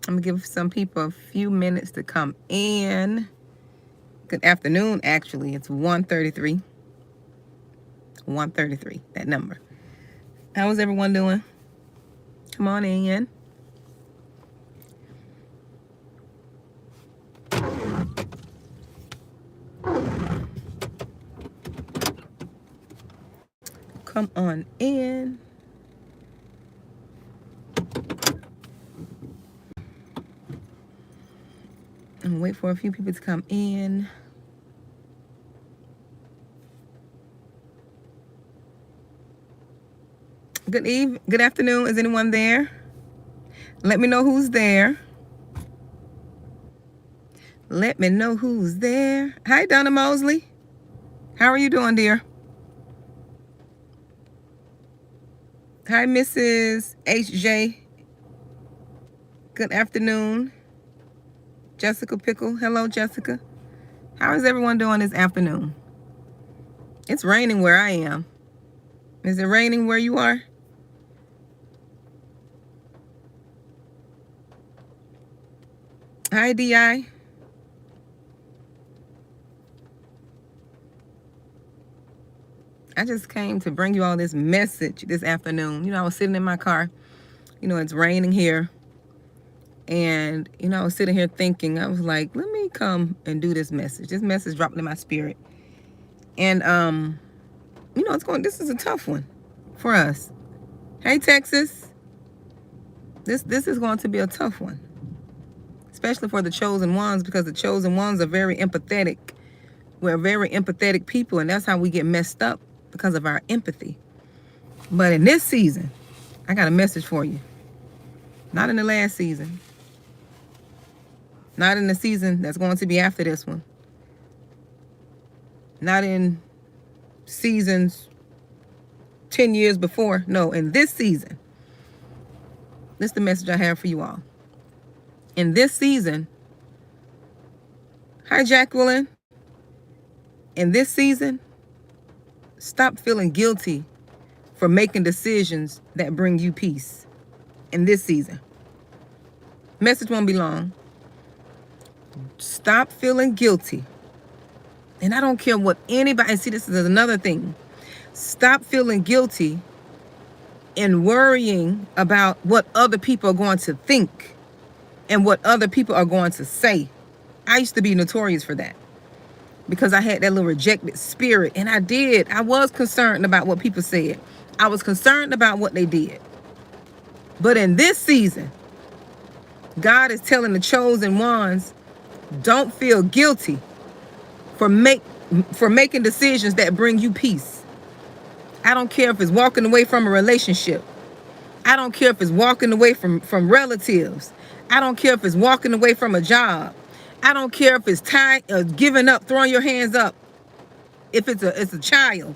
I'm gonna give some people a few minutes to come in. Good afternoon, actually. It's 1:33. 1:33, that number. How is everyone doing? Come on in. Come on in. And wait for a few people to come in. Good afternoon. Is anyone there? Let me know who's there. Let me know who's there. Hi, Donna Mosley. How are you doing, dear? Hi, Mrs. HJ. Good afternoon. Jessica Pickle. Hello, Jessica. How is everyone doing this afternoon? It's raining where I am. Is it raining where you are? Hi, DI. I just came to bring you all this message this afternoon. You know, I was sitting in my car. You know, it's raining here. And, you know, I was sitting here thinking, I was like, let me come and do this message. This message dropped in my spirit. And, you know, this is a tough one for us. Hey, Texas. This is going to be a tough one, especially for the chosen ones, because the chosen ones are very empathetic. We're very empathetic people, and that's how we get messed up, because of our empathy. But in this season, I got a message for you. Not in the last season. Not in the season that's going to be after this one. Not in seasons 10 years before. No, in this season. This is the message I have for you all. In this season, hi, Jacqueline. In this season, stop feeling guilty for making decisions that bring you peace. In this season. Message won't be long. Stop feeling guilty. And I don't care what anybody, see, this is another thing. Stop feeling guilty and worrying about what other people are going to think and what other people are going to say. I used to be notorious for that, because I had that little rejected spirit. And I was concerned about what people said. I was concerned about what they did. But in this season, God is telling the chosen ones, don't feel guilty for making decisions that bring you peace. I don't care if it's walking away from a relationship. I don't care if it's walking away from relatives. I don't care if it's walking away from a job. I don't care if it's giving up, throwing your hands up. If it's a child.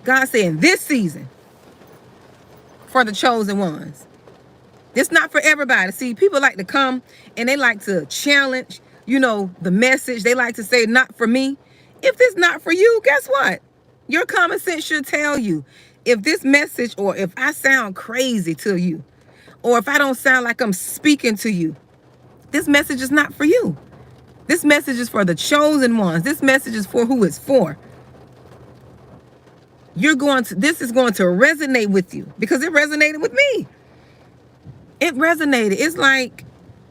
God said in this season, for the chosen ones. It's not for everybody. See, people like to come and they like to challenge, you know, the message. They like to say, not for me. If it's not for you, guess what? Your common sense should tell you, if this message, or if I sound crazy to you, or if I don't sound like I'm speaking to you, this message is not for you. This message is for the chosen ones. This message is for who it's for. This is going to resonate with you, because it resonated with me. It resonated. It's like,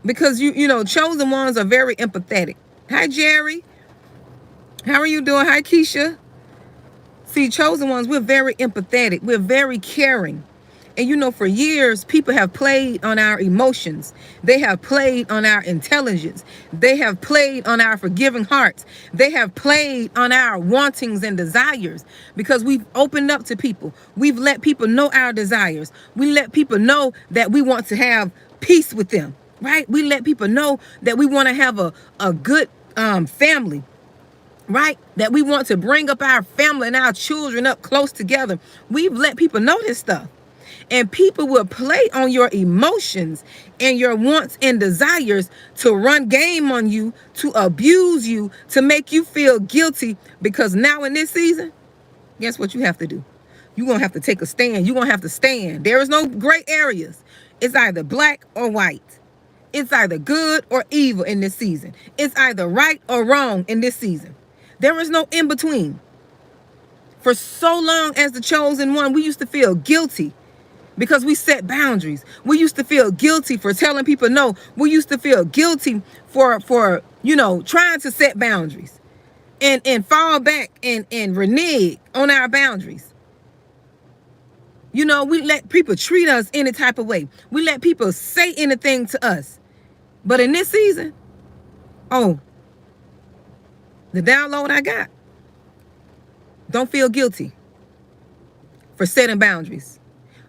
because you know, chosen ones are very empathetic. Hi, Jerry. How are you doing? Hi, Keisha. See, chosen ones, we're very empathetic. We're very caring. And you know, for years, people have played on our emotions. They have played on our intelligence. They have played on our forgiving hearts. They have played on our wantings and desires, because we've opened up to people. We've let people know our desires. We let people know that we want to have peace with them, right? We let people know that we want to have a good family. Right? That we want to bring up our family and our children up close together. We've let people know this stuff. And people will play on your emotions and your wants and desires to run game on you, to abuse you, to make you feel guilty. Because now in this season, guess what you have to do? You're going to have to take a stand. You're going to have to stand. There is no gray areas. It's either black or white. It's either good or evil in this season. It's either right or wrong in this season. There is no in between. For so long as the chosen one, we used to feel guilty because we set boundaries. We used to feel guilty for telling people no. We used to feel guilty for trying to set boundaries and fall back and renege on our boundaries. We let people treat us any type of way. We let people say anything to us. But in this season, the download I got, don't feel guilty for setting boundaries.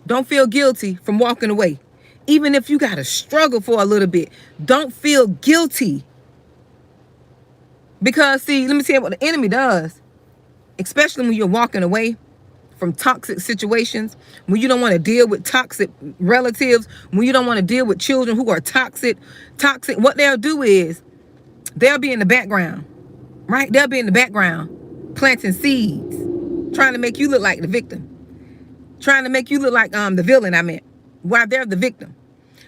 Don't feel guilty from walking away. Even if you got to struggle for a little bit, don't feel guilty. Because, see, let me tell you what the enemy does, especially when you're walking away from toxic situations, when you don't want to deal with toxic relatives, when you don't want to deal with children who are toxic, what they'll do is they'll be in the background, right? They'll be in the background planting seeds, trying to make you look like the victim, trying to make you look like the villain, while they're the victim.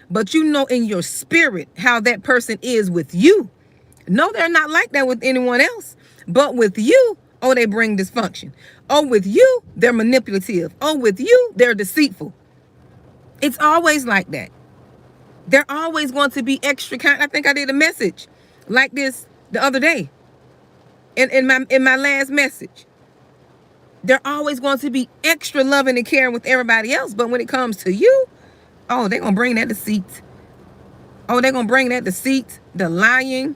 But in your spirit how that person is with you. No, they're not like that with anyone else. But with you, they bring dysfunction. With you, they're manipulative. With you, they're deceitful. It's always like that. They're always going to be extra kind. I think I did a message like this the other day in my last message. They're always going to be extra loving and caring with everybody else. But when it comes to you, they're going to bring that deceit. They're going to bring that deceit, the lying,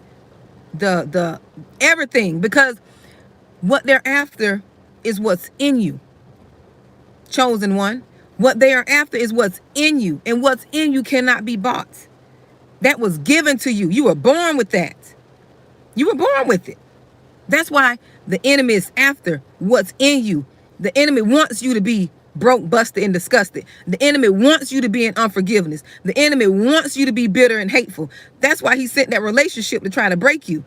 the everything. Because what they're after is what's in you. Chosen one. What they are after is what's in you. And what's in you cannot be bought. That was given to you. You were born with that. You were born with it. That's why the enemy is after what's in you. The enemy wants you to be broke, busted, and disgusted. The enemy wants you to be in unforgiveness. The enemy wants you to be bitter and hateful. That's why he sent that relationship to try to break you.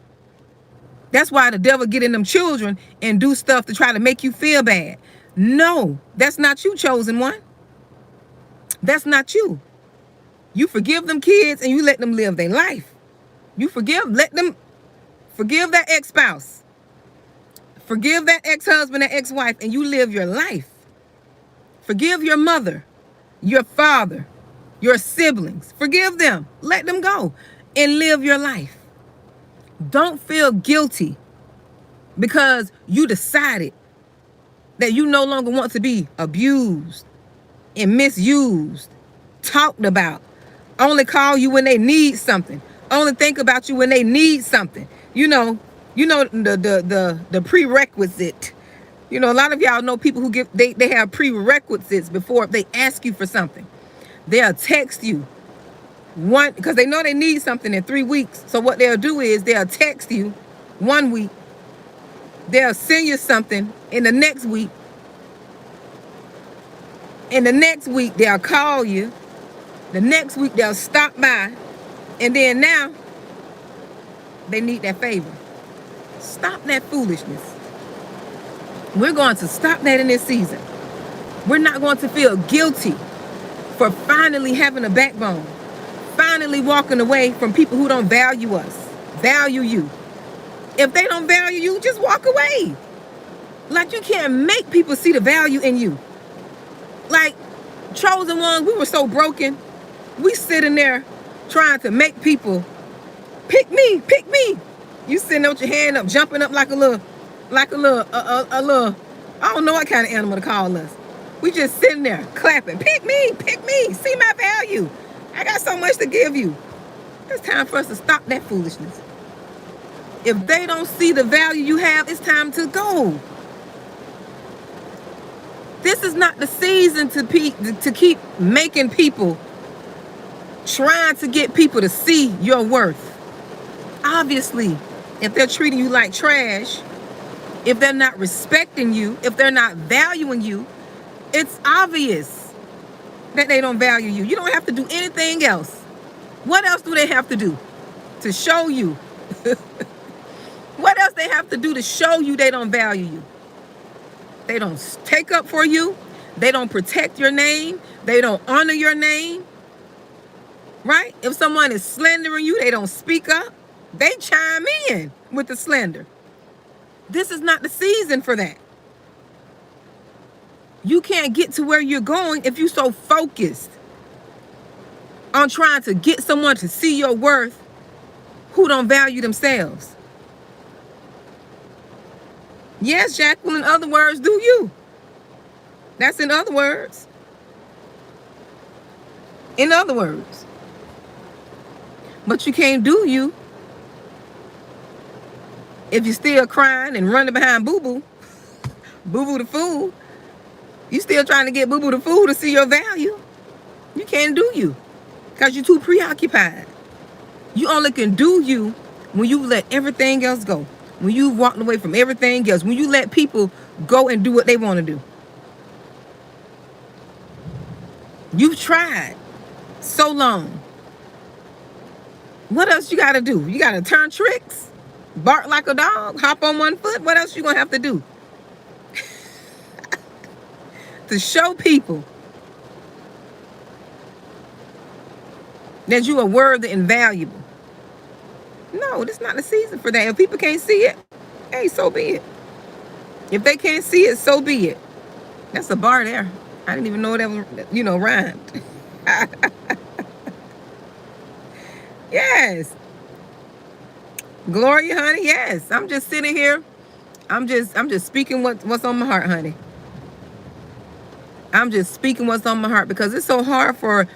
That's why the devil get in them children and do stuff to try to make you feel bad. No, that's not you, chosen one. That's not you. You forgive them kids and you let them live their life. You let them forgive that ex-spouse. Forgive that ex-husband, that ex-wife, and you live your life. Forgive your mother, your father, your siblings. Forgive them. Let them go and live your life. Don't feel guilty because you decided that you no longer want to be abused and misused, talked about, only call you when they need something, only think about you when they need something. The prerequisite. A lot of y'all know people who they have prerequisites before they ask you for something. They'll text you because they know they need something in 3 weeks. So what they'll do is they'll text you 1 week. They'll send you something in the next week. In the next week, they'll call you. The next week, they'll stop by. And then now, they need that favor. Stop that foolishness. We're going to stop that in this season. We're not going to feel guilty for finally having a backbone. Finally walking away from people who don't value us. Value you. If they don't value you, just walk away. Like, you can't make people see the value in you. Like, chosen ones, we were so broken. We sitting there trying to make people pick me. You sitting there with your hand up, jumping up like a little, I don't know what kind of animal to call us. We just sitting there clapping. Pick me. See my value. I got so much to give you. It's time for us to stop that foolishness. If they don't see the value you have, it's time to go. This is not the season to keep making people, trying to get people to see your worth. Obviously, if they're treating you like trash, if they're not respecting you, if they're not valuing you, it's obvious that they don't value you. You don't have to do anything else. What else do they have to do to show you? What else they have to do to show you they don't value you? They don't take up for you. They don't protect your name. They don't honor your name. right? If someone is slandering you, they don't speak up. They chime in with the slander. This is not the season for that. You can't get to where you're going if you're so focused on trying to get someone to see your worth who don't value themselves. Yes, Jacqueline, in other words, do you. That's in other words. In other words. But you can't do you if you're still crying and running behind Boo-Boo. Boo-Boo the fool. You still trying to get Boo-Boo the fool to see your value. You can't do you because you're too preoccupied. You only can do you when you let everything else go. When you walked away from everything else. When you let people go and do what they want to do. You've tried so long. What else you got to do? You got to turn tricks, bark like a dog, hop on one foot. What else you going to have to do? To show people that you are worthy and valuable. No, this is not the season for that. If people can't see it, hey, so be it. If they can't see it, so be it. That's a bar there. I didn't even know that was, rhymed. Yes. Gloria, honey, yes. I'm just sitting here. I'm just speaking what's on my heart, honey. I'm just speaking what's on my heart because it's so hard for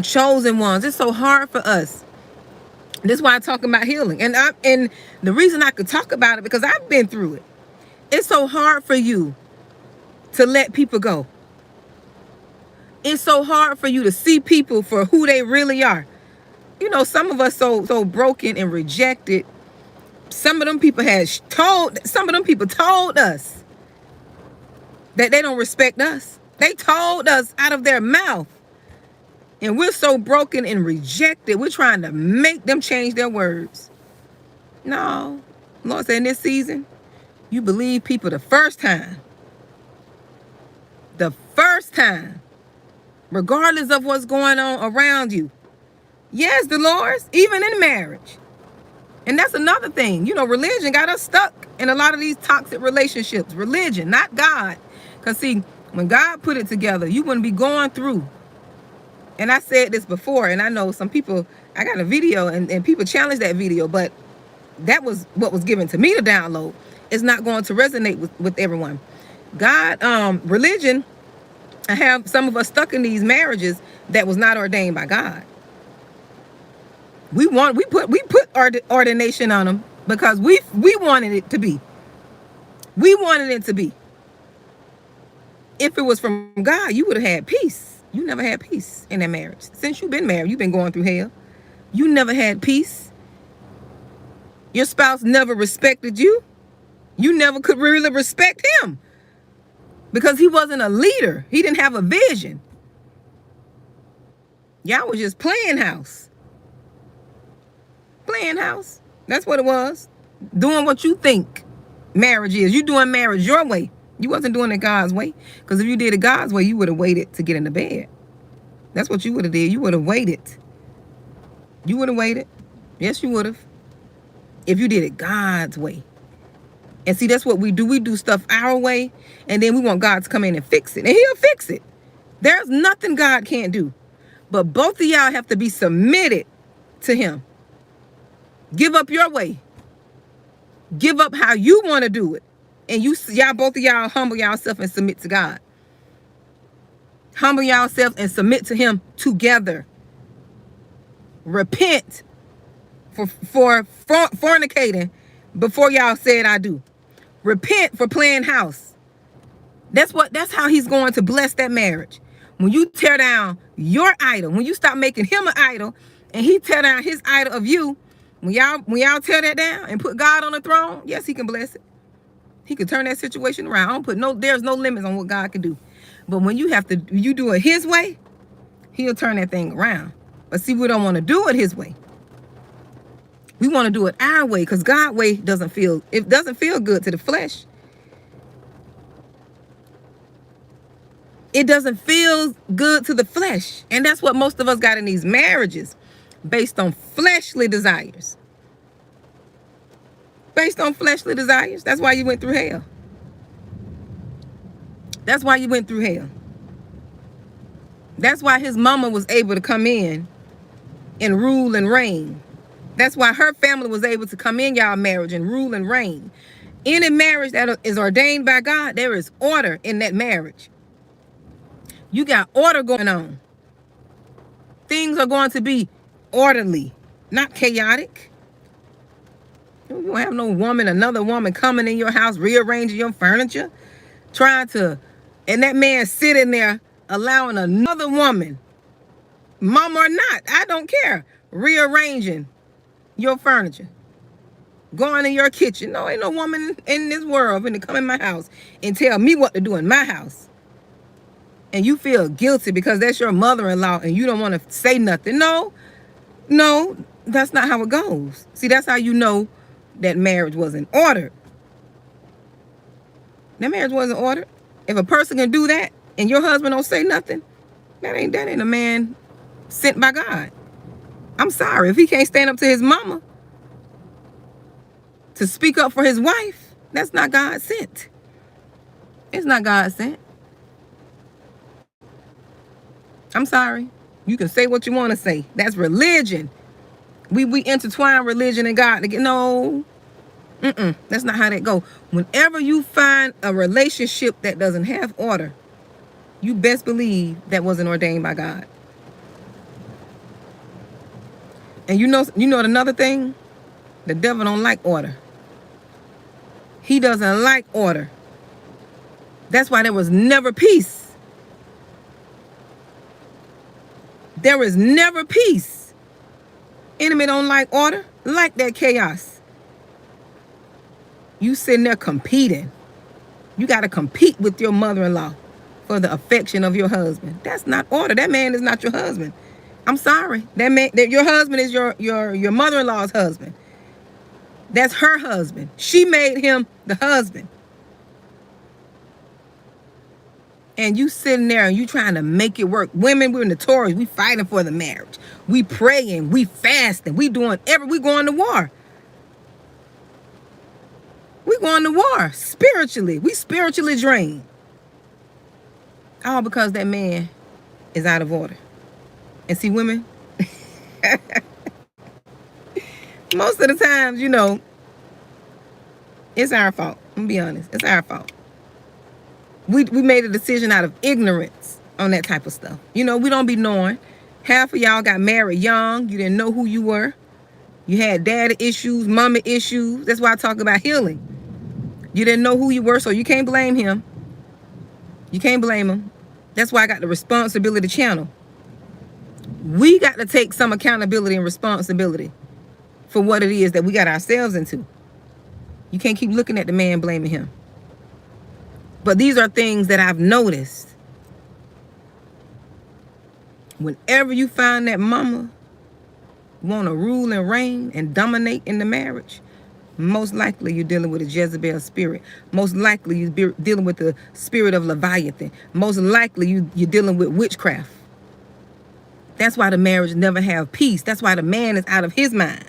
chosen ones. It's so hard for us. This is why I'm talking about healing. And the reason I could talk about it because I've been through it. It's so hard for you to let people go. It's so hard for you to see people for who they really are. Some of us so broken and rejected. Some of them people told us that they don't respect us. They told us out of their mouth. And we're so broken and rejected. We're trying to make them change their words. No. Lord said in this season, you believe people the first time. The first time. Regardless of what's going on around you. Yes, Dolores, even in marriage. And that's another thing. Religion got us stuck in a lot of these toxic relationships. Religion, not God. Because see, when God put it together, you wouldn't be going through. And I said this before, and I know some people, I got a video and people challenged that video, but that was what was given to me to download. It's not going to resonate with everyone. God, religion, I have some of us stuck in these marriages that was not ordained by God. We put ordination on them because we wanted it to be. We wanted it to be. If it was from God, you would have had peace. You never had peace in that marriage. Since you've been married, you've been going through hell. You never had peace. Your spouse never respected you. You never could really respect him because he wasn't a leader. He didn't have a vision. Y'all was just playing house. Playing house. That's what it was. Doing what you think marriage is. You doing marriage your way. You wasn't doing it God's way. Because if you did it God's way, you would have waited to get in the bed. That's what you would have did. You would have waited. You would have waited. Yes, you would have. If you did it God's way. And see, that's what we do. We do stuff our way. And then we want God to come in and fix it. And he'll fix it. There's nothing God can't do. But both of y'all have to be submitted to him. Give up your way. Give up how you want to do it. And both of y'all humble yourself and submit to God. Humble yourself and submit to him together. Repent for fornicating before y'all said I do. Repent for playing house. That's how he's going to bless that marriage. When you tear down your idol, when you stop making him an idol and he tear down his idol of you, when y'all tear that down and put God on the throne, yes, he can bless it. He can turn that situation around. There's no limits on what God can do. But when you do it his way, he'll turn that thing around. But see, we don't want to do it his way. We want to do it our way because God's way doesn't feel good to the flesh. It doesn't feel good to the flesh. And that's what most of us got in these marriages. based on fleshly desires. Based on fleshly desires. That's why you went through hell. That's why you went through hell. That's why his mama was able to come in and rule and reign. That's why her family was able to come in y'all marriage and rule and reign. Any marriage that is ordained by God, there is order in that marriage. You got order going on. Things are going to be orderly, not chaotic. You don't have no woman, another woman coming in your house, rearranging your furniture, and that man sitting there allowing another woman, mom or not, I don't care, rearranging your furniture, going in your kitchen. No, ain't no woman in this world finna come in my house and tell me what to do in my house. And you feel guilty because that's your mother-in-law and you don't want to say nothing. No, that's not how it goes. See, that's how you know that marriage wasn't ordered. That marriage wasn't ordered. If a person can do that and your husband don't say nothing, that ain't a man sent by God. I'm sorry. If he can't stand up to his mama to speak up for his wife, that's not God sent. It's not God sent. I'm sorry. You can say what you want to say. That's religion. We intertwine religion and God. No. That's not how that go. Whenever you find a relationship that doesn't have order, you best believe that wasn't ordained by God. And you know another thing? The devil don't like order. He doesn't like order. That's why there was never peace. There is never peace. Enemy don't like order, like that chaos. You sitting there competing. You got to compete with your mother-in-law for the affection of your husband. That's not order. That man is not your husband. I'm sorry. Your husband is your mother-in-law's husband. That's her husband. She made him the husband. And you sitting there and you trying to make it work. Women, we're notorious. We fighting for the marriage. We praying. We fasting. We going to war. We going to war spiritually. We spiritually drained. All because that man is out of order. And see, women, most of the times, it's our fault. I'm gonna be honest. It's our fault. We made a decision out of ignorance on that type of stuff. We don't be knowing. Half of y'all got married young. You didn't know who you were. You had daddy issues, mama issues. That's why I talk about healing. You didn't know who you were, so you can't blame him. You can't blame him. That's why I got the responsibility channel. We got to take some accountability and responsibility for what it is that we got ourselves into. You can't keep looking at the man blaming him. But these are things that I've noticed. Whenever you find that mama want to rule and reign and dominate in the marriage, most likely you're dealing with a Jezebel spirit. Most likely you're dealing with the spirit of Leviathan. Most likely you're dealing with witchcraft. That's why the marriage never have peace. That's why the man is out of his mind.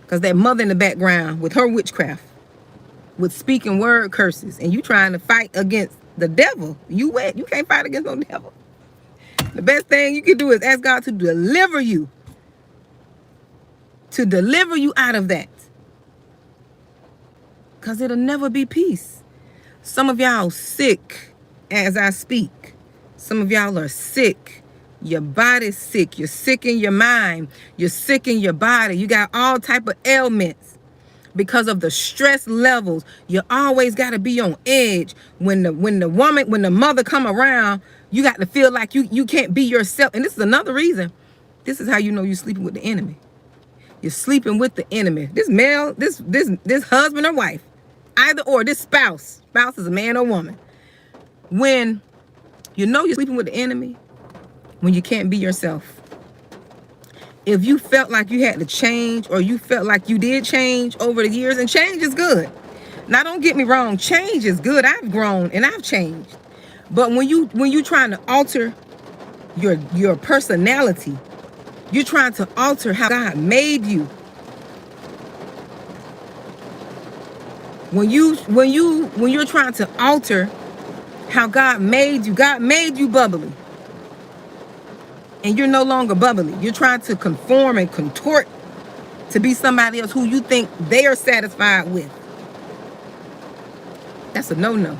Because that mother in the background with her witchcraft, with speaking word curses, and you trying to fight against the devil. You can't fight against no devil. The best thing you can do is ask God to deliver you. To deliver you out of that. Because it'll never be peace. Some of y'all sick as I speak. Some of y'all are sick. Your body's sick. You're sick in your mind. You're sick in your body. You got all type of ailments because of the stress levels. You always got to be on edge. When the mother come around, you got to feel like you can't be yourself. And this is another reason. This is how you know you're sleeping with the enemy. You're sleeping with the enemy. This male, this husband or wife, either or, this spouse is a man or woman. When you know you're sleeping with the enemy, when you can't be yourself. If you felt like you had to change, or you felt like you did change over the years, and change is good. Now, don't get me wrong, change is good. I've grown and I've changed. But when you trying to alter your personality You're trying to alter how God made you. When you're trying to alter how God made you bubbly. And you're no longer bubbly. You're trying to conform and contort to be somebody else who you think they are satisfied with. That's a no-no.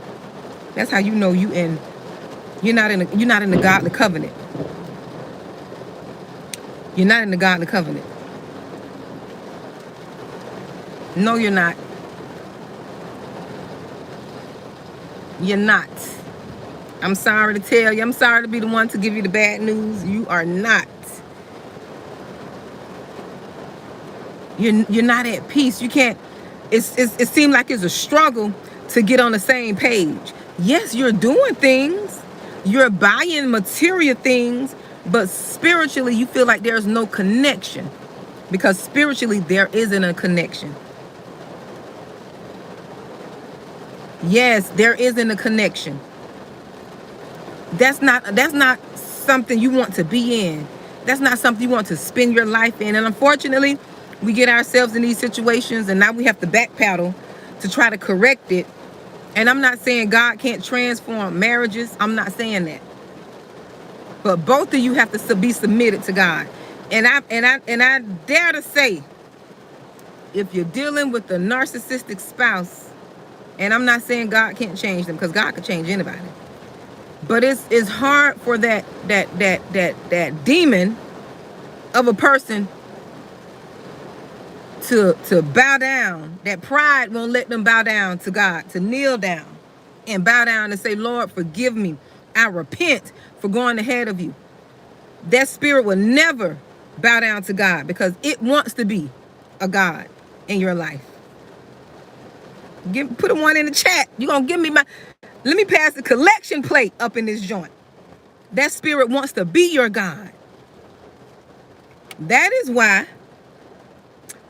That's how you know you're not in the godly covenant. You're not in the godly covenant. No, you're not. You're not. I'm sorry to tell you. I'm sorry to be the one to give you the bad news. You are not. You're not at peace. You can't. It seems like it's a struggle to get on the same page. Yes, you're doing things. You're buying material things, but spiritually you feel like there's no connection, because spiritually there isn't a connection. Yes, there isn't a connection. That's not something you want to be in. That's not something you want to spend your life in. And unfortunately, we get ourselves in these situations, and now we have to backpedal to try to correct it. And I'm not saying God can't transform marriages. I'm not saying that. But both of you have to be submitted to God. And I dare to say, if you're dealing with a narcissistic spouse, and I'm not saying God can't change them, because God can change anybody. But it's hard for that demon of a person to bow down. That pride won't let them bow down to God, to kneel down and bow down and say, Lord, forgive me. I repent for going ahead of you. That spirit will never bow down to God, because it wants to be a God in your life. Put a one in the chat. You're going to give me let me pass the collection plate up in this joint. That spirit wants to be your God. That is why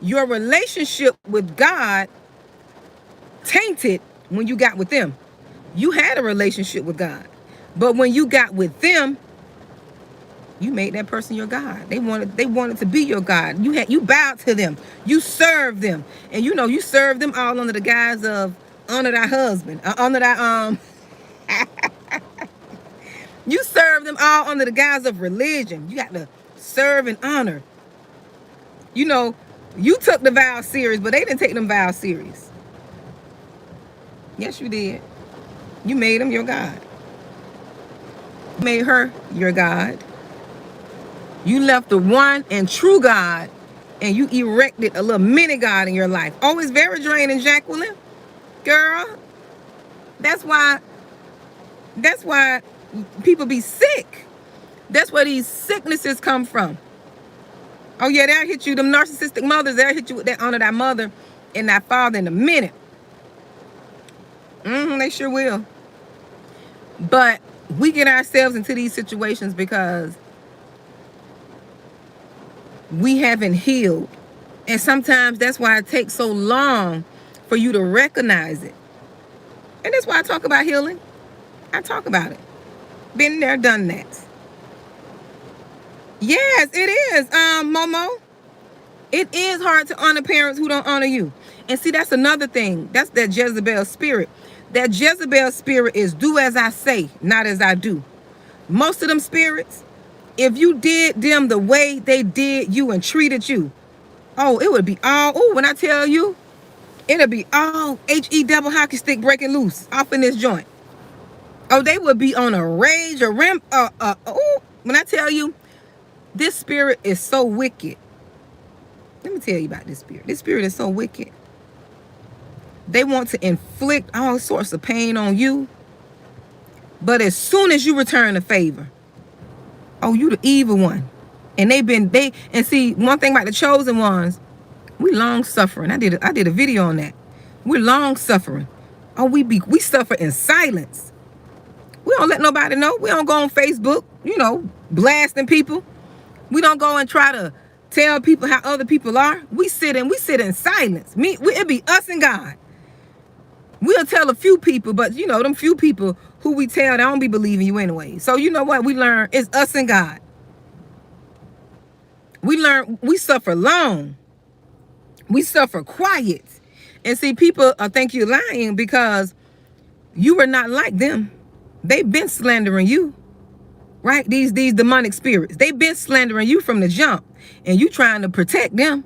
your relationship with God tainted when you got with them. You had a relationship with God, but when you got with them, you made that person your God. They wanted to be your God. You bowed to them. You served them. And you served them all under the guise of honor thy husband. Honor thy you served them all under the guise of religion. You got to serve and honor. You took the vows serious, but they didn't take them vows serious. Yes, you did. You made them your God. You made her your God. You left the one and true God, and you erected a little mini God in your life. Oh, it's very draining, Jacqueline. Girl, that's why people be sick. That's where these sicknesses come from. Oh, yeah, they'll hit you. Them narcissistic mothers, they'll hit you with that honor thy mother and thy father in a minute. They sure will. But we get ourselves into these situations because we haven't healed. And sometimes that's why it takes so long for you to recognize it. And that's why I talk about healing. I talk about it. Been there, done that. Yes, it is, Momo. It is hard to honor parents who don't honor you. And see, that's another thing. That's that Jezebel spirit. That Jezebel spirit is do as I say, not as I do. Most of them spirits, if you did them the way they did you and treated you, oh, it would be all, when I tell you, it'll be all H-E double hockey stick breaking loose off in this joint. Oh, they would be on a rage or when I tell you, this spirit is so wicked. Let me tell you about this spirit. This spirit is so wicked. They want to inflict all sorts of pain on you. But as soon as you return the favor, oh, you the evil one. And see, one thing about the chosen ones, we long suffering. I did a video on that. We're long suffering. Oh, we suffer in silence. We don't let nobody know. We don't go on Facebook, blasting people. We don't go and try to tell people how other people are. We sit in silence. It be us and God. We'll tell a few people, but them few people who we tell, they don't be believing you anyway. So you know what we learn? It's us and God. We suffer long. We suffer quiet. And see, people think you're lying because you were not like them. They've been slandering you, right? These demonic spirits. They've been slandering you from the jump. And you trying to protect them.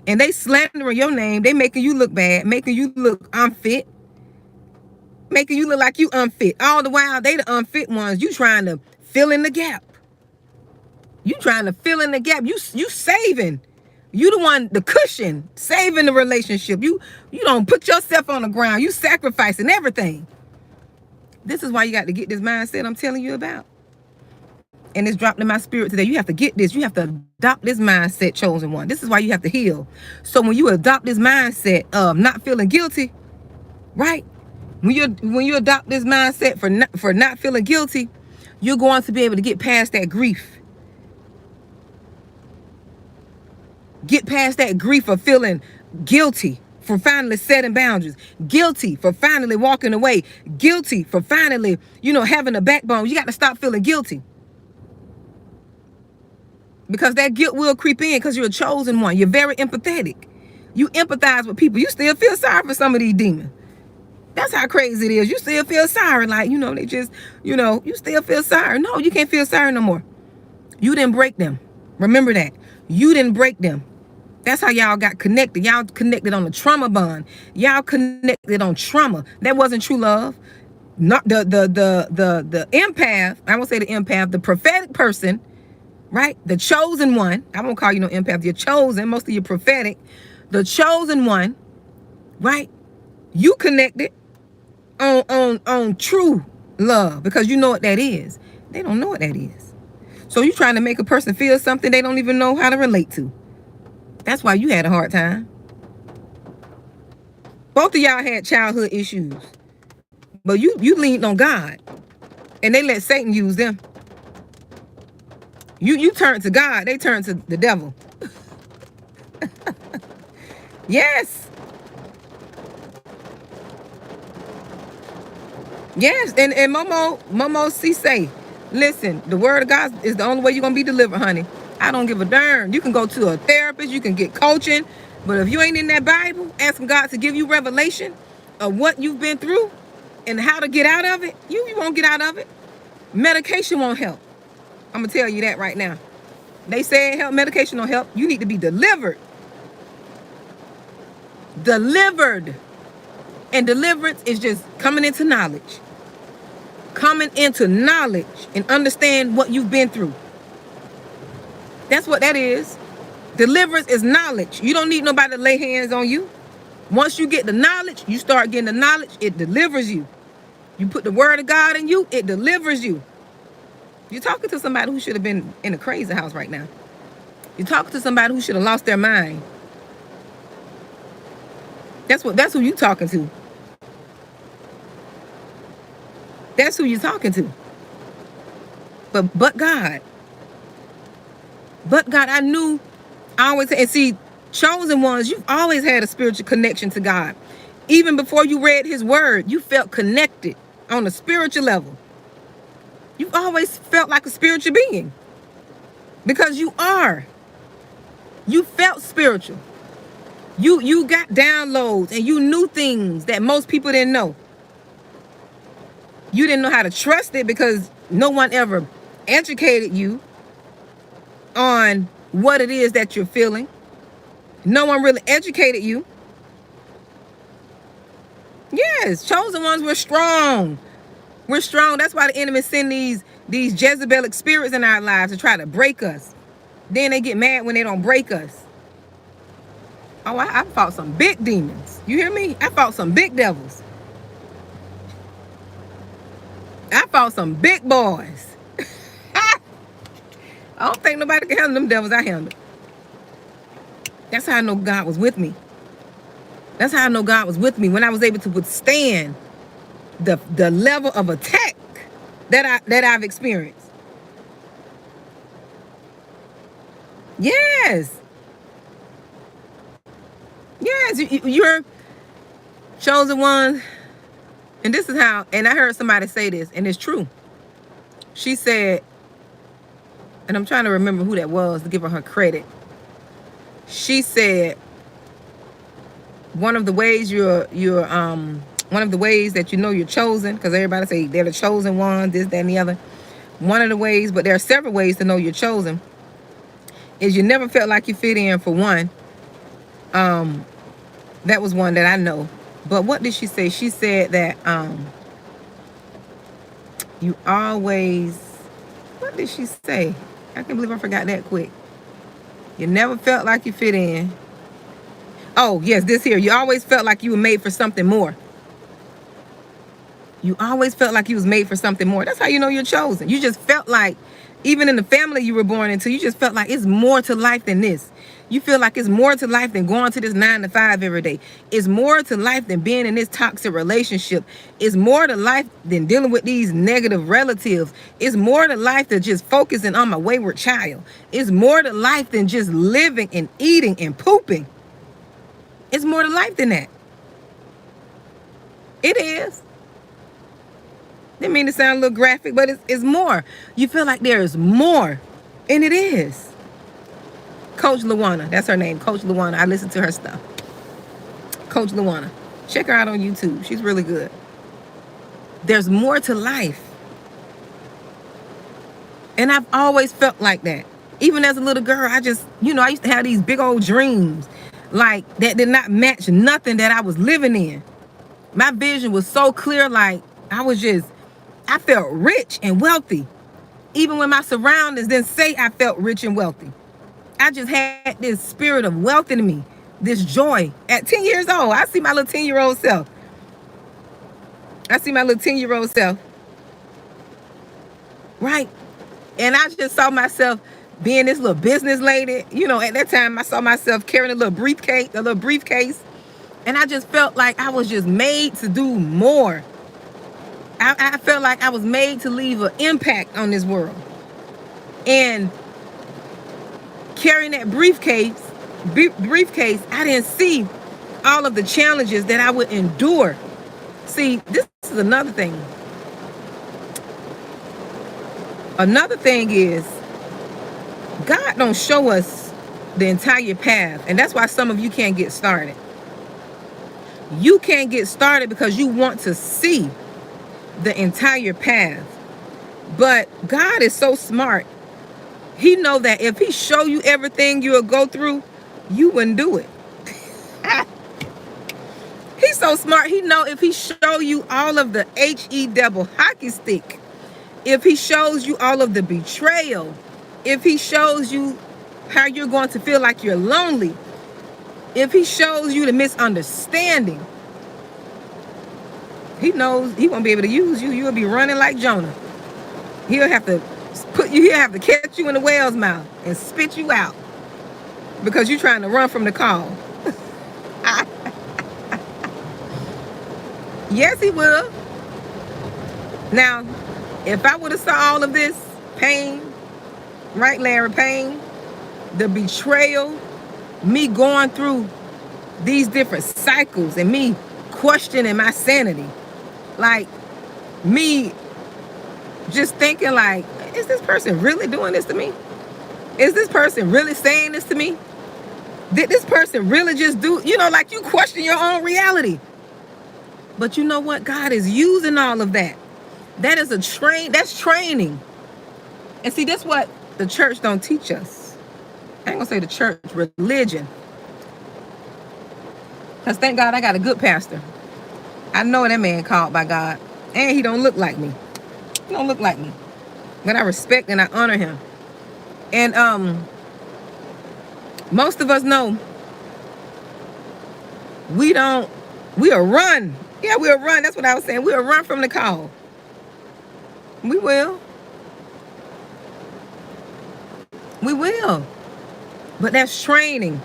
And they slandering your name. They making you look bad, making you look unfit, making you look like you unfit. All the while, they the unfit ones. You trying to fill in the gap. You trying to fill in the gap. You saving. You the one, the cushion, saving the relationship. You don't put yourself on the ground. You sacrificing everything. This is why you got to get this mindset I'm telling you about. And it's dropped in my spirit today. You have to get this. You have to adopt this mindset, chosen one. This is why you have to heal. So when you adopt this mindset of not feeling guilty, right? When you adopt this mindset for not feeling guilty, you're going to be able to get past that grief. Get past that grief of feeling guilty for finally setting boundaries. Guilty for finally walking away. Guilty for finally, having a backbone. You got to stop feeling guilty. Because that guilt will creep in because you're a chosen one. You're very empathetic. You empathize with people. You still feel sorry for some of these demons. That's how crazy it is. You still feel sorry. Like, they just, you still feel sorry. No, you can't feel sorry no more. You didn't break them. Remember that. You didn't break them. That's how y'all got connected. Y'all connected on the trauma bond. Y'all connected on trauma. That wasn't true love. Not the empath. I won't say the empath. The prophetic person, right? The chosen one. I won't call you no empath. You're chosen. Most of you prophetic. The chosen one, right? You connected on true love because you know what that is. They don't know what that is. So you trying to make a person feel something they don't even know how to relate to. That's why you had a hard time. Both of y'all had childhood issues. But you leaned on God. And they let Satan use them. You turned to God. They turned to the devil. Yes. Yes. And Momo Cisse, listen, the word of God is the only way you're going to be delivered, honey. I don't give a darn. You can go to a therapist. You can get coaching. But if you ain't in that Bible, asking God to give you revelation of what you've been through and how to get out of it, you won't get out of it. Medication won't help. I'm going to tell you that right now. They say help. Medication don't help. You need to be delivered. Delivered. And deliverance is just coming into knowledge. Coming into knowledge and understand what you've been through. That's what that is. Deliverance is knowledge. You don't need nobody to lay hands on you. Once you get the knowledge, you start getting the knowledge, it delivers you. You put the word of God in you, it delivers you. You're talking to somebody who should have been in a crazy house right now. You're talking to somebody who should have lost their mind. That's who you talking to. That's who you're talking to. But God. But God, I always, and see, chosen ones, you've always had a spiritual connection to God. Even before you read his word, you felt connected on a spiritual level. You've always felt like a spiritual being. Because you are. You felt spiritual. You got downloads and you knew things that most people didn't know. You didn't know how to trust it because no one ever educated you on what it is that you're feeling. No one really educated you. Yes, chosen ones, we're strong. We're strong. That's why the enemy send these Jezebelic spirits in our lives to try to break us. Then they get mad when they don't break us. Oh, I fought some big demons. You hear me? I fought some big devils. I fought some big boys. I don't think nobody can handle them devils I handled. That's how I know God was with me. That's how I know God was with me when I was able to withstand the level of attack that I've experienced. Yes. Yes, you're chosen one. And this is how, and I heard somebody say this, and it's true. She said, and I'm trying to remember who that was to give her credit. She said one of the ways one of the ways that you know you're chosen, because everybody say they're the chosen one, this, that, and the other. One of the ways, but there are several ways to know you're chosen, is you never felt like you fit in, for one. That was one that I know. But what did she say? She said that you always, what did she say? I can't believe I forgot that quick. You never felt like you fit in. Oh, yes, this here. You always felt like you were made for something more. You always felt like you was made for something more. That's how you know you're chosen. You just felt like, even in the family you were born into, you just felt like it's more to life than this. You feel like it's more to life than going to this 9 to 5 every day. It's more to life than being in this toxic relationship. It's more to life than dealing with these negative relatives. It's more to life than just focusing on my wayward child. It's more to life than just living and eating and pooping. It's more to life than that. It is. Didn't mean to sound a little graphic, but it's more. You feel like there is more, and it is. Coach Luana, that's her name, Coach Luana. I listen to her stuff. Coach Luana. Check her out on YouTube. She's really good. There's more to life. And I've always felt like that. Even as a little girl, I used to have these big old dreams, like, that did not match nothing that I was living in. My vision was so clear, like, I felt rich and wealthy. Even when my surroundings didn't say I felt rich and wealthy. I just had this spirit of wealth in me, this joy. At 10 years old, I see my little 10-year-old self. Right? And I just saw myself being this little business lady. At that time, I saw myself carrying a little briefcase. And I just felt like I was just made to do more. I felt like I was made to leave an impact on this world. And carrying that briefcase, I didn't see all of the challenges that I would endure. See, this is another thing. Another thing is, God don't show us the entire path. And that's why some of you can't get started. You can't get started because you want to see the entire path. But God is so smart. He know that if he show you everything you'll go through, you wouldn't do it. He's so smart. He know if he show you all of the HE double hockey stick, if he shows you all of the betrayal, if he shows you how you're going to feel like you're lonely, if he shows you the misunderstanding, he knows he won't be able to use you. You'll be running like Jonah. He'll have to catch you in the whale's mouth and spit you out because you're trying to run from the call. Yes, he will. Now, if I would have saw all of this pain, right, Larry, pain, the betrayal, me going through these different cycles and me questioning my sanity, like me just thinking like, is this person really doing this to me? Is this person really saying this to me? Did this person really just do, like you question your own reality. But you know what? God is using all of that. That's training. And see, that's what the church don't teach us. I ain't gonna say the church, religion. Because thank God I got a good pastor. I know that man called by God. And he don't look like me. He don't look like me. But I respect and I honor him. And most of us know we'll run. Yeah, we'll run. That's what I was saying. We'll run from the call. We will. We will. But that's training.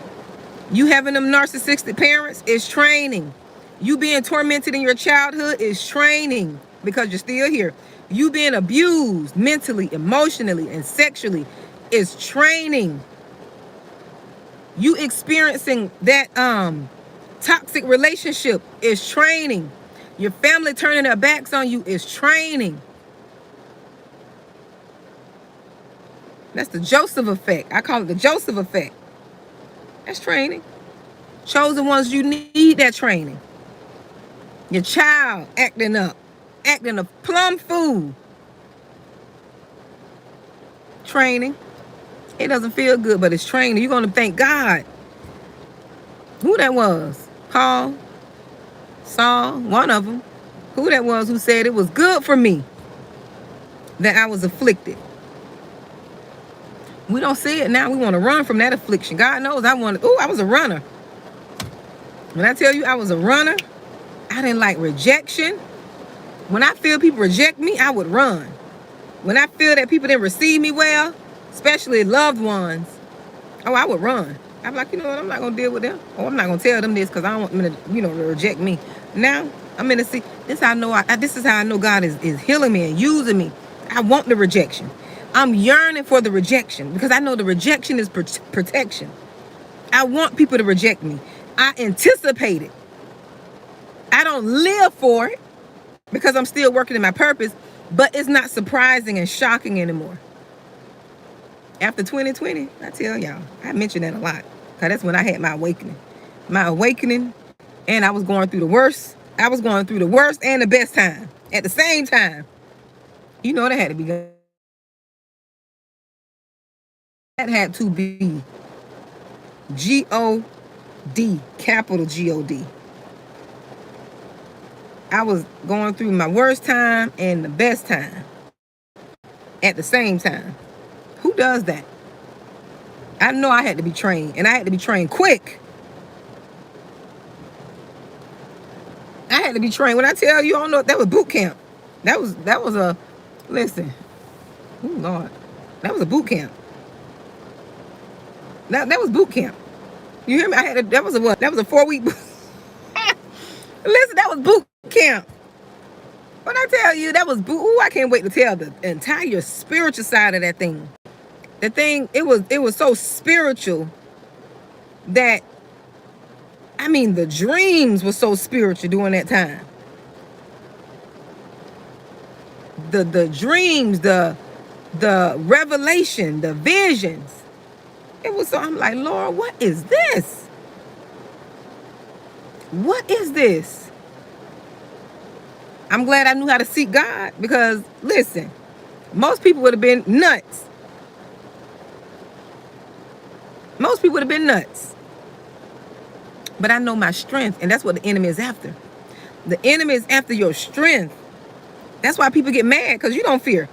You having them narcissistic parents is training. You being tormented in your childhood is training because you're still here. You being abused mentally, emotionally, and sexually is training. You experiencing that toxic relationship is training. Your family turning their backs on you is training. That's the Joseph effect. I call it the Joseph effect. That's training. Chosen ones, you need that training. Your child acting up, acting a plum fool. Training. It doesn't feel good, but it's training. You're going to thank God. Who that was? Paul, Saul, one of them. Who that was who said it was good for me that I was afflicted. We don't see it now. We want to run from that affliction. God knows I was a runner. When I tell you I was a runner, I didn't like rejection. When I feel people reject me, I would run. When I feel that people didn't receive me well, especially loved ones, I would run. I'm like, you know what, I'm not going to deal with them. Or I'm not going to tell them this because I don't want them to, reject me. Now, I'm in the see. This is how I know God is healing me and using me. I want the rejection. I'm yearning for the rejection because I know the rejection is protection. I want people to reject me. I anticipate it. I don't live for it because I'm still working in my purpose, but it's not surprising and shocking anymore. After 2020, I tell y'all, I mention that a lot because that's when I had my awakening. My awakening, and I was going through the worst. I was going through the worst and the best time at the same time. You know, that had to be good. That had to be G-O-D, capital G-O-D. I was going through my worst time and the best time at the same time. Who does that? I know I had to be trained, and I had to be trained quick. I had to be trained. When I tell you, I don't know, that was boot camp. That was a, listen, oh Lord, that was a boot camp. That was boot camp. You hear me? That was a 4-week boot. Listen, that was boot camp. When I tell you that was I can't wait to tell the entire spiritual side of that thing. The thing, it was so spiritual that, the dreams were so spiritual during that time. The dreams, the revelation, the visions. It was so, I'm like, Lord, what is this? What is this? I'm glad I knew how to seek God because, listen, most people would have been nuts. Most people would have been nuts. But I know my strength, and that's what the enemy is after. The enemy is after your strength. That's why people get mad, because you don't fear.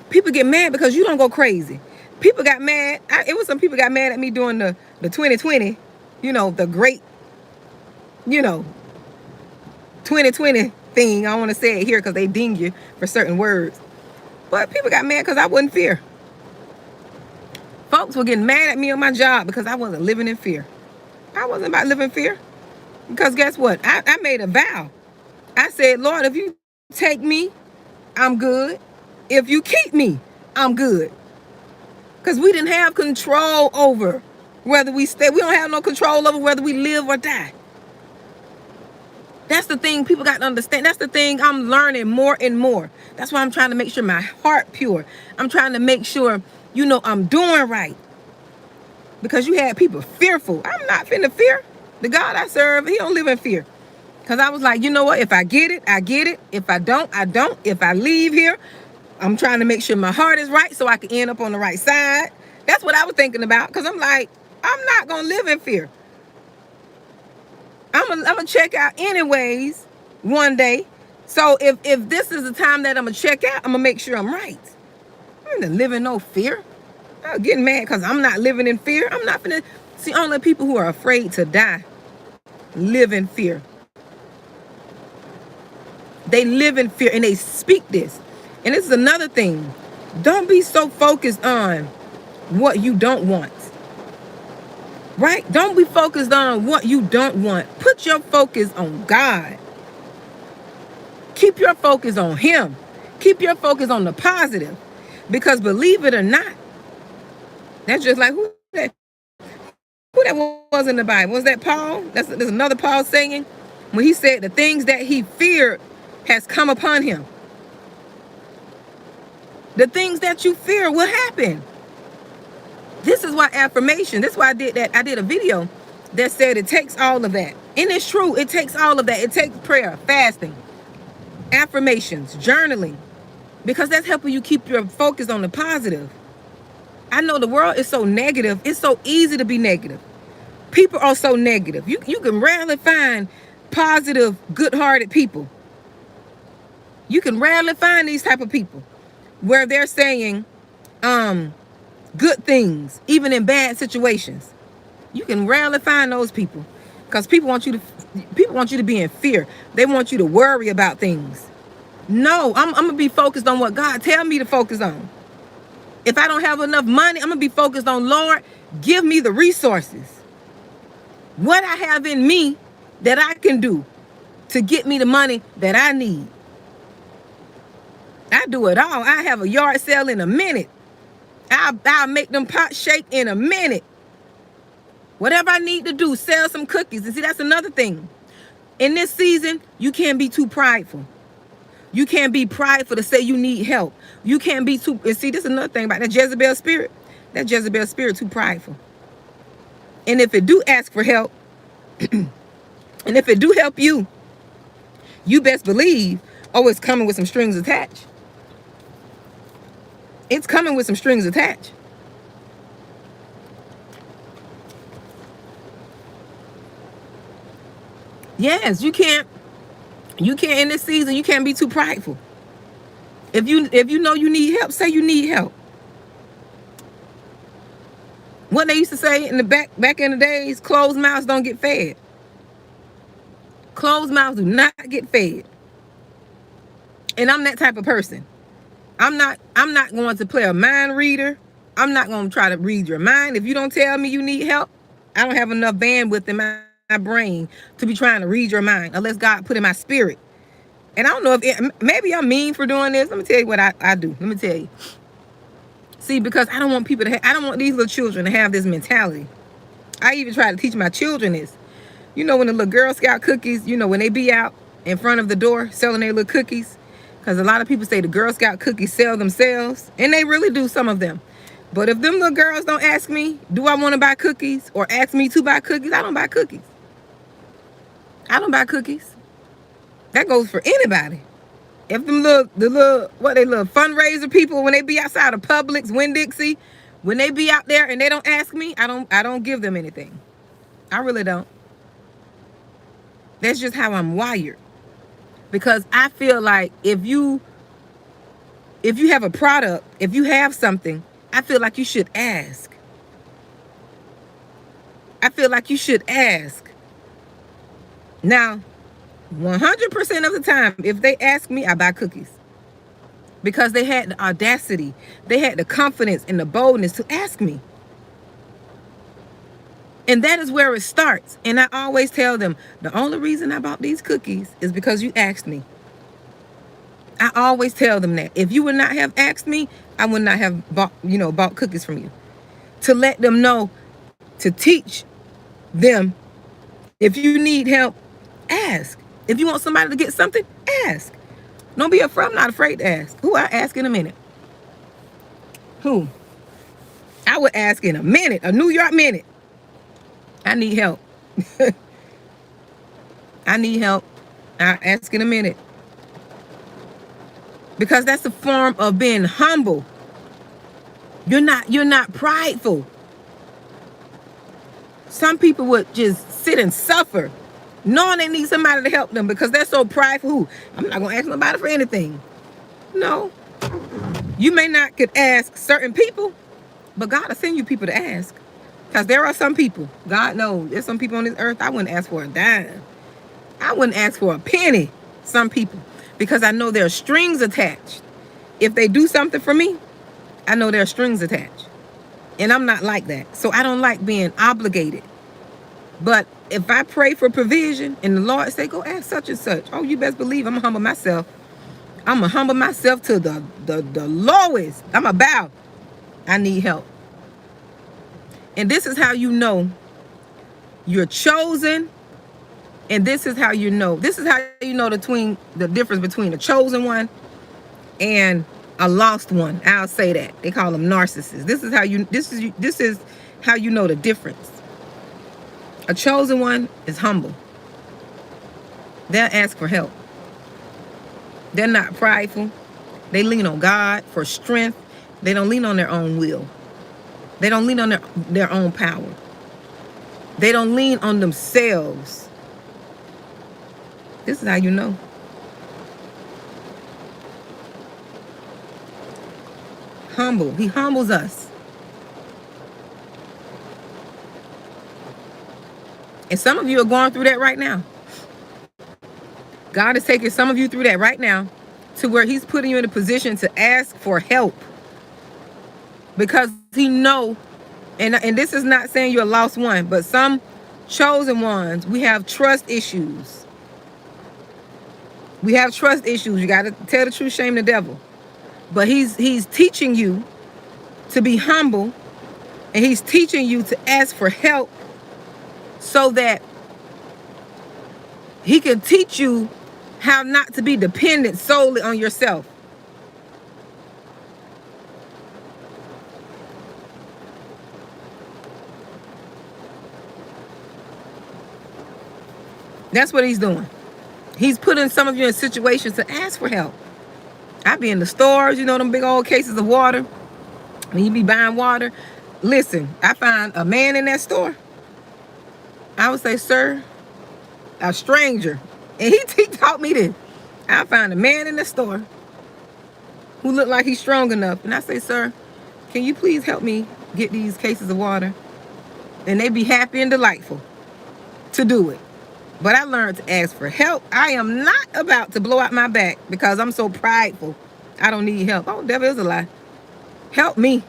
People get mad because you don't go crazy. People got mad. Some people got mad at me during the 2020, the great, 2020 thing. I don't want to say it here because they ding you for certain words. But people got mad because I wouldn't fear. Folks were getting mad at me on my job because I wasn't living in fear. I wasn't about living in fear. Because guess what? I made a vow. I said, Lord, if you take me, I'm good. If you keep me, I'm good. Because we didn't have control over whether we stay. We don't have no control over whether we live or die. That's the thing people got to understand. That's the thing I'm learning more and more. That's why I'm trying to make sure my heart pure. I'm trying to make sure, I'm doing right. Because you had people fearful. I'm not finna fear. The God I serve, he don't live in fear. Because I was like, you know what? If I get it, I get it. If I don't, I don't. If I leave here, I'm trying to make sure my heart is right so I can end up on the right side. That's what I was thinking about. Because I'm like, I'm not going to live in fear. I'm gonna check out anyways one day. So if this is the time that I'm going to check out, I'm going to make sure I'm right. I'm not living no fear. I'm getting mad because I'm not living in fear. I'm not finna. See, only people who are afraid to die live in fear. They live in fear and they speak this. And this is another thing. Don't be so focused on what you don't want. Right? Don't be focused on what you don't want. Put your focus on God. Keep your focus on him. Keep your focus on the positive. Because believe it or not, that's just like who that was in the Bible. Was that Paul? There's another Paul saying when he said the things that he feared has come upon him. The things that you fear will happen. This is why affirmation, this is why I did that. I did a video that said it takes all of that. And it's true, it takes all of that. It takes prayer, fasting, affirmations, journaling, because that's helping you keep your focus on the positive. I know the world is so negative. It's so easy to be negative. People are so negative. You can rarely find positive, good-hearted people. You can rarely find these type of people where they're saying good things, even in bad situations. You can rarely find those people because people want you to be in fear. They want you to worry about things. No, I'm gonna be focused on what God tell me to focus on. If I don't have enough money, I'm gonna be focused on, Lord, give me the resources. What I have in me that I can do to get me the money that I need. I do it all. I have a yard sale in a minute. I'll make them pots shake in a minute. Whatever I need to do, sell some cookies. And see, that's another thing. In this season, you can't be too prideful. You can't be prideful to say you need help. You can't be too, and see, this is another thing about that Jezebel spirit. That Jezebel spirit too prideful. And if it do ask for help, and if it do help you, you best believe, oh, it's coming with some strings attached. It's coming with some strings attached. Yes, you can't in this season, you can't be too prideful. If you know you need help, say you need help. What they used to say in the back in the days, closed mouths don't get fed. Closed mouths do not get fed. And I'm that type of person. I'm not going to play a mind reader. I'm not going to try to read your mind. If you don't tell me you need help, I don't have enough bandwidth in my brain to be trying to read your mind unless God put in my spirit. And I don't know if maybe I'm mean for doing this. Let me tell you what I do. Let me tell you. See, because I don't want people to I don't want these little children to have this mentality. I even try to teach my children this. You know, when the little Girl Scout cookies, you know, when they be out in front of the door selling their little cookies, because a lot of people say the Girl Scout cookies sell themselves, and they really do, some of them. But if them little girls don't ask me, do I want to buy cookies, or ask me to buy cookies, I don't buy cookies. I don't buy cookies. That goes for anybody. If them little fundraiser people, when they be outside of Publix, Winn-Dixie, when they be out there and they don't ask me, I don't give them anything. I really don't. That's just how I'm wired. Because I feel like if you have a product, if you have something, I feel like you should ask. I feel like you should ask. Now, 100% of the time, if they ask me, I buy cookies. Because they had the audacity, they had the confidence and the boldness to ask me. And that is where it starts. And I always tell them, the only reason I bought these cookies is because you asked me. I always tell them that. If you would not have asked me, I would not have bought cookies from you. To let them know, to teach them, if you need help, ask. If you want somebody to get something, ask. Don't be afraid. I'm not afraid to ask. Who I ask in a minute? Who? I would ask in a minute, a New York minute. I need help. I need help. I ask in a minute. Because that's a form of being humble. You're not prideful. Some people would just sit and suffer, knowing they need somebody to help them because they're so prideful. Who? I'm not gonna ask nobody for anything. No. You may not could ask certain people, but God will send you people to ask. Because there are some people, God knows, there's some people on this earth, I wouldn't ask for a dime. I wouldn't ask for a penny. Some people. Because I know there are strings attached. If they do something for me, I know there are strings attached. And I'm not like that. So I don't like being obligated. But if I pray for provision and the Lord say, go ask such and such. Oh, you best believe I'm going to humble myself. I'm going to humble myself to the lowest. I'm going to bow. I need help. And this is how you know you're chosen. And this is how you know. This is how you know the difference between a chosen one and A lost one. I'll say that. They call them narcissists. This is how you know the difference. A chosen one is humble. They'll ask for help. They're not prideful. They lean on God for strength. They don't lean on their own will. They don't lean on their own power. They don't lean on themselves. This is how you know. Humble. He humbles us. And some of you are going through that right now. God is taking some of you through that right now to where he's putting you in a position to ask for help. Because he know, and this is not saying you're a lost one, but some chosen ones, we have trust issues. We have trust issues. You got to tell the truth, shame the devil. But he's teaching you to be humble, and he's teaching you to ask for help so that he can teach you how not to be dependent solely on yourself. That's what he's doing. He's putting some of you in situations to ask for help. I be in the stores, you know, them big old cases of water. When you be buying water, listen, I find a man in that store. I would say, sir, a stranger. And he taught me this. I find a man in the store who looked like he's strong enough. And I say, sir, can you please help me get these cases of water? And they be happy and delightful to do it. But I learned to ask for help. I am not about to blow out my back because I'm so prideful. I don't need help. Oh, devil is a lie. Help me.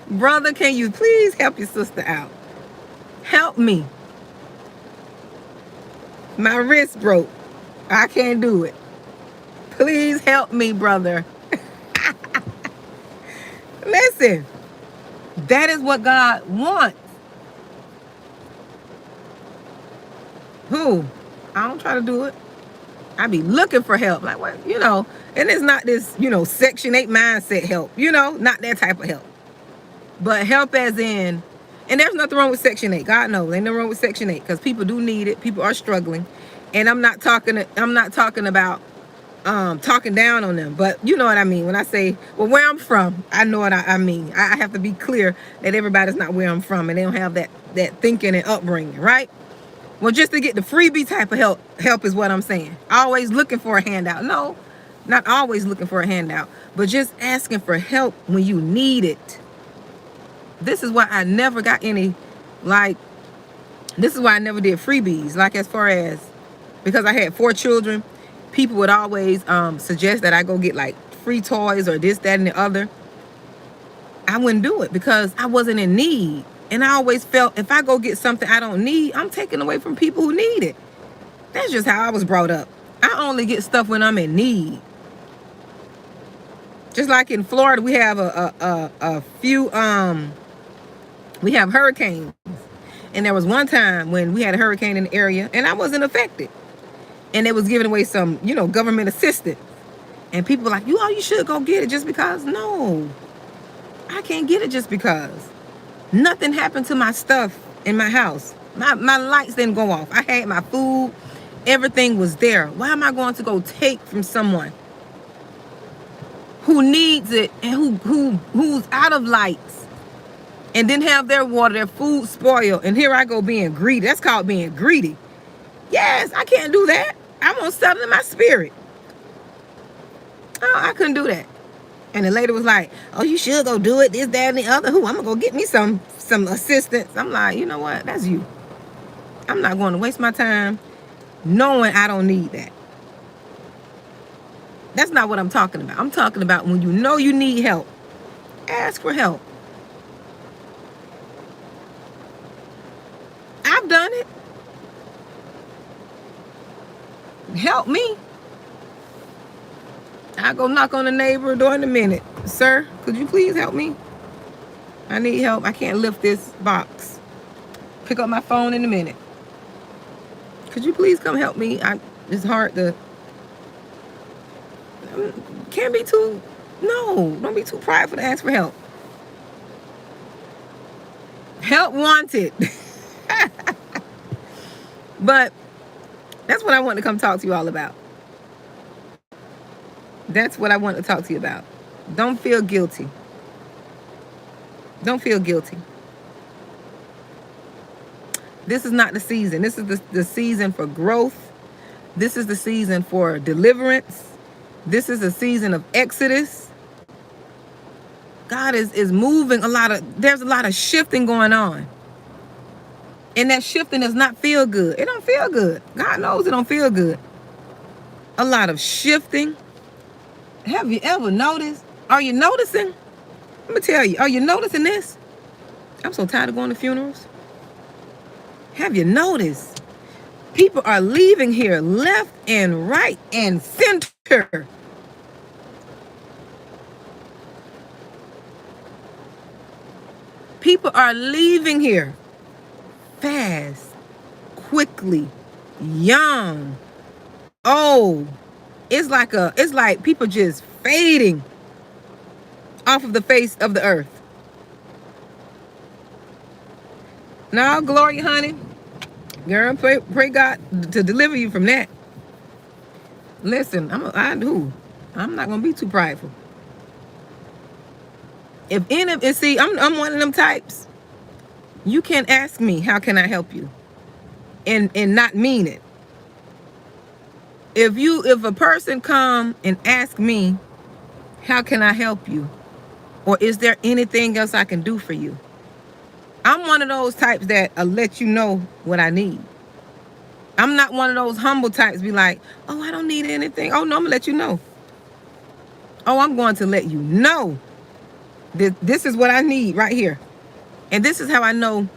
Brother, can you please help your sister out? Help me. My wrist broke. I can't do it. Please help me, brother. Listen, that is what God wants. Who? I don't try to do it. I be looking for help. Like, what, you know, and it's not this, you know, Section 8 mindset help, you know, not that type of help. But help as in, and there's nothing wrong with Section 8. God knows, ain't nothing wrong with Section 8 because people do need it. People are struggling. And I'm not talking about talking down on them, but you know what I mean. When I say, well, where I'm from, I know what I mean. I have to be clear that everybody's not where I'm from and they don't have that thinking and upbringing, right? Well, just to get the freebie type of help is what I'm saying. Always looking for a handout. No, not always looking for a handout, but just asking for help when you need it. This is why I never got any, this is why I never did freebies. Like, as far as, because I had 4 children, people would always suggest that I go get like free toys or this, that, and the other. I wouldn't do it because I wasn't in need. And I always felt if I go get something I don't need, I'm taking away from people who need it. That's just how I was brought up. I only get stuff when I'm in need. Just like in Florida, we have a few, we have hurricanes. And there was one time when we had a hurricane in the area and I wasn't affected. And they was giving away some, you know, government assistance. And people were like, you should go get it just because. No, I can't get it just because. Nothing happened to my stuff in my house. My lights didn't go off. I had my food. Everything was there. Why am I going to go take from someone who needs it and who's out of lights and didn't have their water, their food spoiled? And here I go being greedy. That's called being greedy. Yes, I can't do that. I'm going to settle in my spirit. Oh, I couldn't do that. And the lady was like, oh, you should go do it, this, that, and the other. Who? I'm going to go get me some assistance. I'm like, you know what? That's you. I'm not going to waste my time knowing I don't need that. That's not what I'm talking about. I'm talking about when you know you need help, ask for help. I've done it. Help me. I go knock on the neighbor door in a minute. Sir, could you please help me? I need help. I can't lift this box. Pick up my phone in a minute. Could you please come help me? It's hard to... Can't be too, no, don't be too prideful to ask for help. Help wanted. But that's what I want to come talk to you all about. That's what I want to talk to you about. Don't feel guilty. Don't feel guilty. This is not the season. This is the season for growth. This is the season for deliverance. This is a season of exodus. God is moving there's a lot of shifting going on. And that shifting does not feel good. It don't feel good. God knows it don't feel good. A lot of shifting. Have you ever noticed? Are you noticing? Let me tell you, are you noticing this? I'm so tired of going to funerals. Have you noticed? People are leaving here left and right and center. People are leaving here fast, quickly, young, old. It's like people just fading off of the face of the earth. No, Gloria, honey. Girl, pray God to deliver you from that. Listen, I'm not gonna be too prideful. I'm one of them types. You can't ask me, how can I help you? And not mean it. If a person come and ask me, how can I help you? Or is there anything else I can do for you? I'm one of those types that let you know what I need. I'm not one of those humble types be like, oh, I don't need anything. Oh, no, I'm gonna let you know. Oh, I'm going to let you know that this is what I need right here. And this is how I know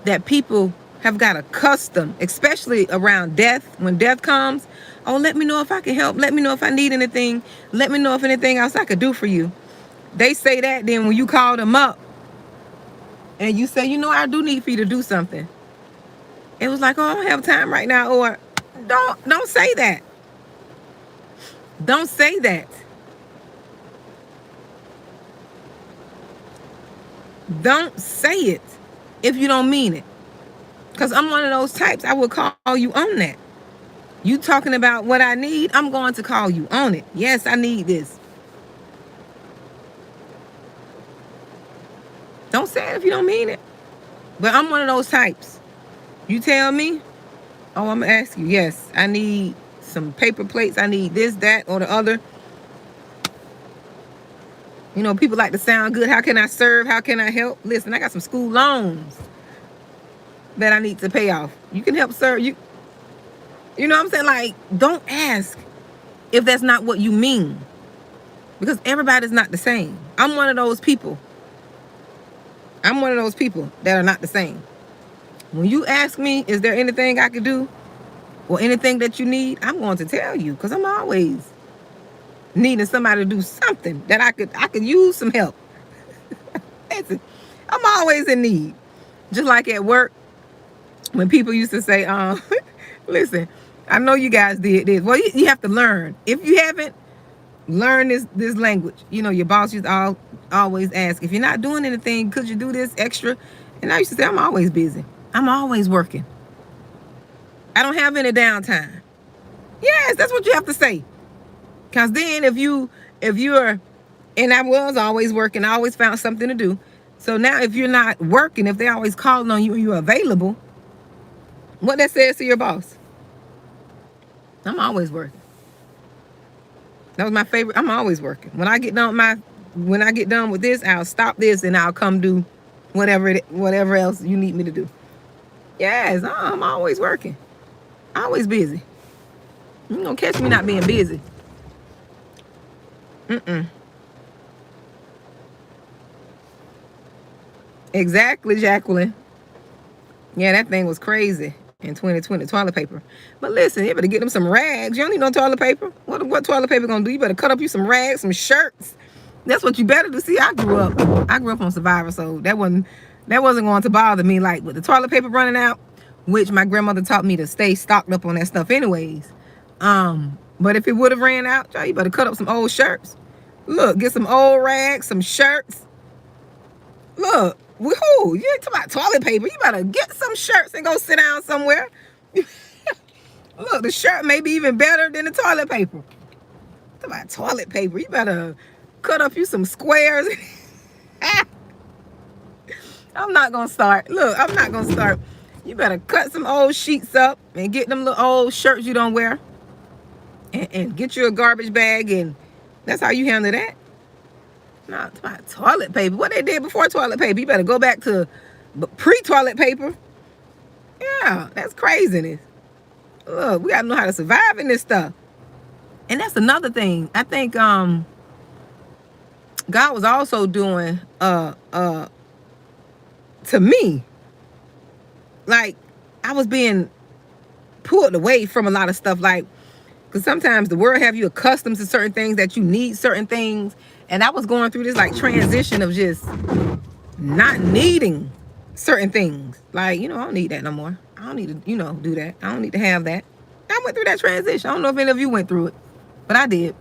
that people have got accustomed, especially around death. When death comes, oh, let me know if I can help. Let me know if I need anything. Let me know if anything else I could do for you. They say that, then when you call them up and you say, I do need for you to do something. It was like, oh, I don't have time right now. Or don't say that. Don't say that. Don't say it if you don't mean it. Because I'm one of those types, I will call you on that. You talking about what I need, I'm going to call you on it. Yes, I need this. Don't say it if you don't mean it. But I'm one of those types. You tell me, oh, I'm going to ask you. Yes, I need some paper plates. I need this, that, or the other. People like to sound good. How can I serve? How can I help? Listen, I got some school loans that I need to pay off. You can help serve. You know what I'm saying? Like, don't ask if that's not what you mean. Because everybody's not the same. I'm one of those people. I'm one of those people that are not the same. When you ask me, is there anything I could do or anything that you need, I'm going to tell you, because I'm always needing somebody to do something that I could use some help. I'm always in need. Just like at work, when people used to say, listen, I know you guys did this. Well, you have to learn. If you haven't learned this language, your boss used to always ask, if you're not doing anything, could you do this extra? And I used to say, I'm always busy. I'm always working. I don't have any downtime. Yes, that's what you have to say. Because then if you're, and I was always working, I always found something to do. So now if you're not working, if they're always calling on you and you're available, what that says to your boss? I'm always working. That was my favorite. I'm always working. When I get done with this, I'll stop this and I'll come do whatever else you need me to do. Yes, I'm always working. Always busy. You gonna catch me not being busy. Exactly, Jacqueline. Yeah, that thing was crazy in 2020, toilet paper. But listen, you better get them some rags. You don't need no toilet paper. What toilet paper gonna do? You better cut up you some rags, some shirts. That's what you better do. See, I grew up on Survivor, so that wasn't going to bother me. Like with the toilet paper running out, which my grandmother taught me to stay stocked up on that stuff anyways. But if it would have ran out, you better cut up some old shirts. Look, get some old rags, some shirts. Look, woohoo, you ain't talking about toilet paper. You better get some shirts and go sit down somewhere. Look, the shirt may be even better than the toilet paper. Talk about toilet paper. You better cut up you some squares. I'm not gonna start. Look, I'm not gonna start. You better cut some old sheets up and get them little old shirts you don't wear. And get you a garbage bag, and that's how you handle that. No, it's about toilet paper. What they did before toilet paper, you better go back to pre-toilet paper. Yeah, that's craziness. Look, we gotta know how to survive in this stuff. And that's another thing. I think God was also doing to me, like, I was being pulled away from a lot of stuff, like, because sometimes the world have you accustomed to certain things, that you need certain things. And I was going through this like transition of just not needing certain things. Like, I don't need that no more. I don't need to, do that. I don't need to have that. I went through that transition. I don't know if any of you went through it, but I did.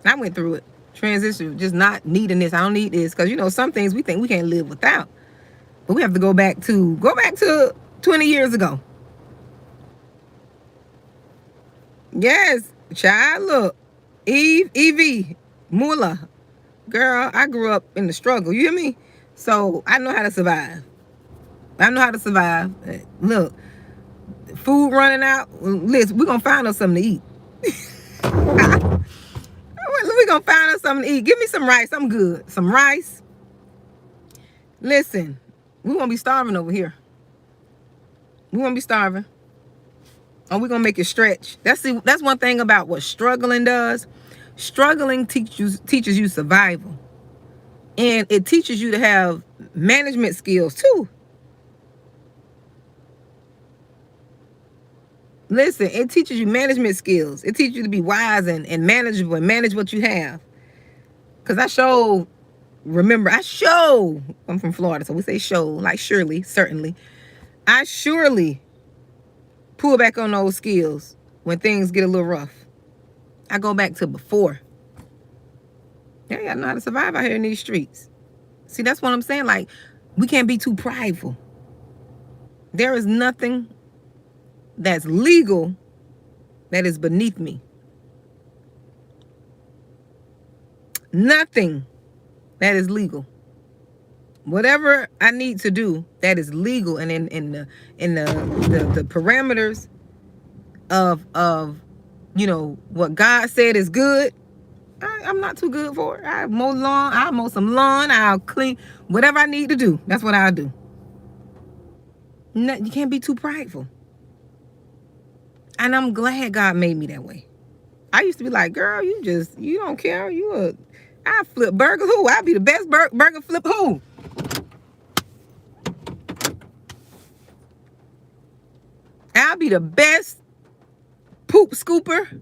I went through it. Transition, just not needing this. I don't need this. Because, some things we think we can't live without. But we have to go back to 20 years ago. Yes, child, look. Evie Muller. Girl, I grew up in the struggle. You hear me? So I know how to survive. Look, food running out. Listen, we're going to find us something to eat. We're going to find us something to eat. Give me some rice. I'm good. Some rice. Listen, we won't be starving over here. We won't be starving. Or we're going to make it stretch. That's one thing about what struggling does. Struggling teaches you survival. And it teaches you to have management skills too. Listen, it teaches you management skills. It teaches you to be wise and manageable and manage what you have. Because I'm from Florida, so we say show, like surely, certainly. I surely pull back on those skills when things get a little rough. I go back to before. Yeah, you gotta know how to survive out here in these streets. See, that's what I'm saying. Like, we can't be too prideful. There is nothing that's legal that is beneath me. Nothing that is legal. Whatever I need to do that is legal and in the parameters of what God said is good, I'm not too good for it. I'll mow some lawn, I'll clean whatever I need to do. That's what I'll do. No, you can't be too prideful. And I'm glad God made me that way. I used to be like, girl, you don't care. I flip burgers. Who? I'll be the best burger flip. Who? I'll be the best poop scooper,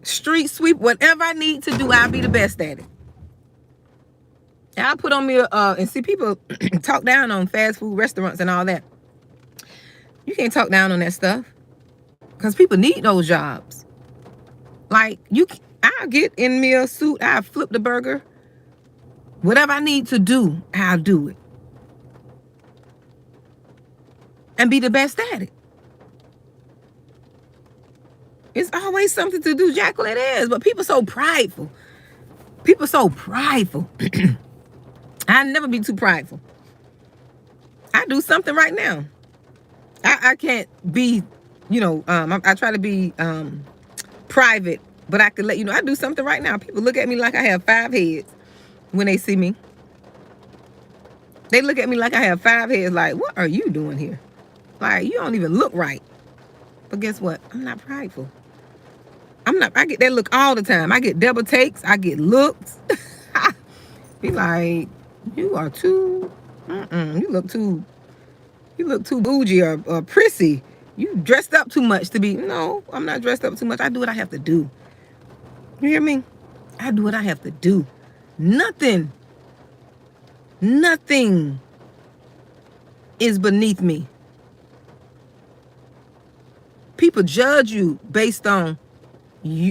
street sweep, whatever I need to do, I'll be the best at it. And I'll put on me and see people talk down on fast food restaurants and all that. You can't talk down on that stuff because people need those jobs. Like, I'll get in me a suit, I'll flip the burger. Whatever I need to do, I'll do it. And be the best at it. It's always something to do, Jacqueline. It is, but people so prideful. I never be too prideful. I do something right now. I can't be, I try to be private, but I can let you know I do something right now. People look at me like I have 5 heads when they see me. They look at me like I have 5 heads, like, what are you doing here? Like, you don't even look right. But guess what? I'm not prideful. I get that look all the time. I get double takes. I get looks. Be like, you are too, you look too bougie or prissy. You dressed up too much to be. No, I'm not dressed up too much. I do what I have to do. You hear me? I do what I have to do. Nothing is beneath me. People judge you based on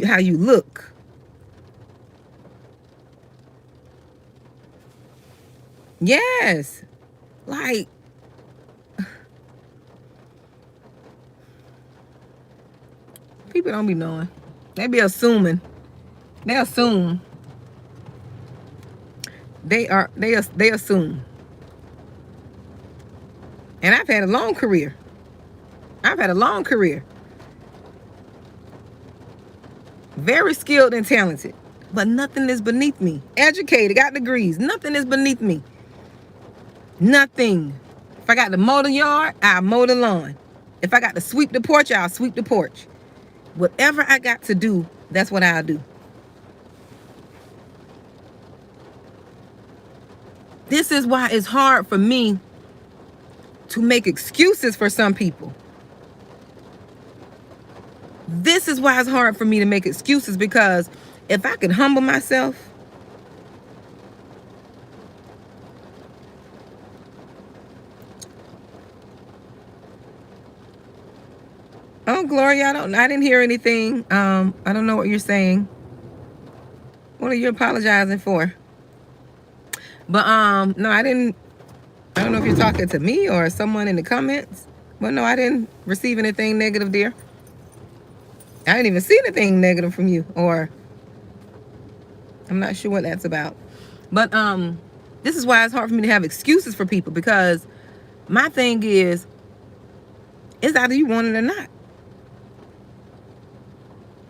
how you look. Yes. Like, people don't be knowing. They be assuming. They assume. They assume. And I've had a long career. Very skilled and talented. But nothing is beneath me. Educated, got degrees. Nothing is beneath me. Nothing. If I got to mow the yard, I'll mow the lawn. If I got to sweep the porch, I'll sweep the porch. Whatever I got to do, that's what I'll do. This is why it's hard for me to make excuses for some people. This is why it's hard for me to make excuses, because if I could humble myself, oh, Gloria, I didn't hear anything. I don't know what you're saying. What are you apologizing for? But no, I don't know if you're talking to me or someone in the comments. But no, I didn't receive anything negative, dear. I didn't even see anything negative from you, or I'm not sure what that's about. But this is why it's hard for me to have excuses for people, because my thing is, it's either you want it or not.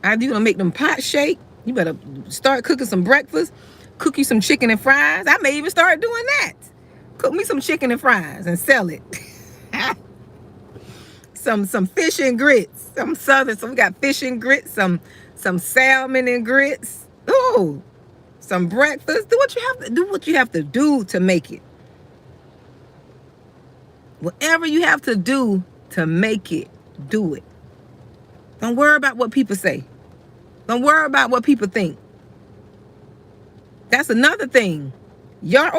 Either you gonna make them pots shake, you better start cooking some breakfast, cook you some chicken and fries. I may even start doing that. Cook me some chicken and fries and sell it. some fish and grits. Some southern, so we got fish and grits, some salmon and grits. Oh, some breakfast. Do what you have to do to make it. Whatever you have to do to make it, do it. Don't worry about what people say. Don't worry about what people think. That's another thing. Yard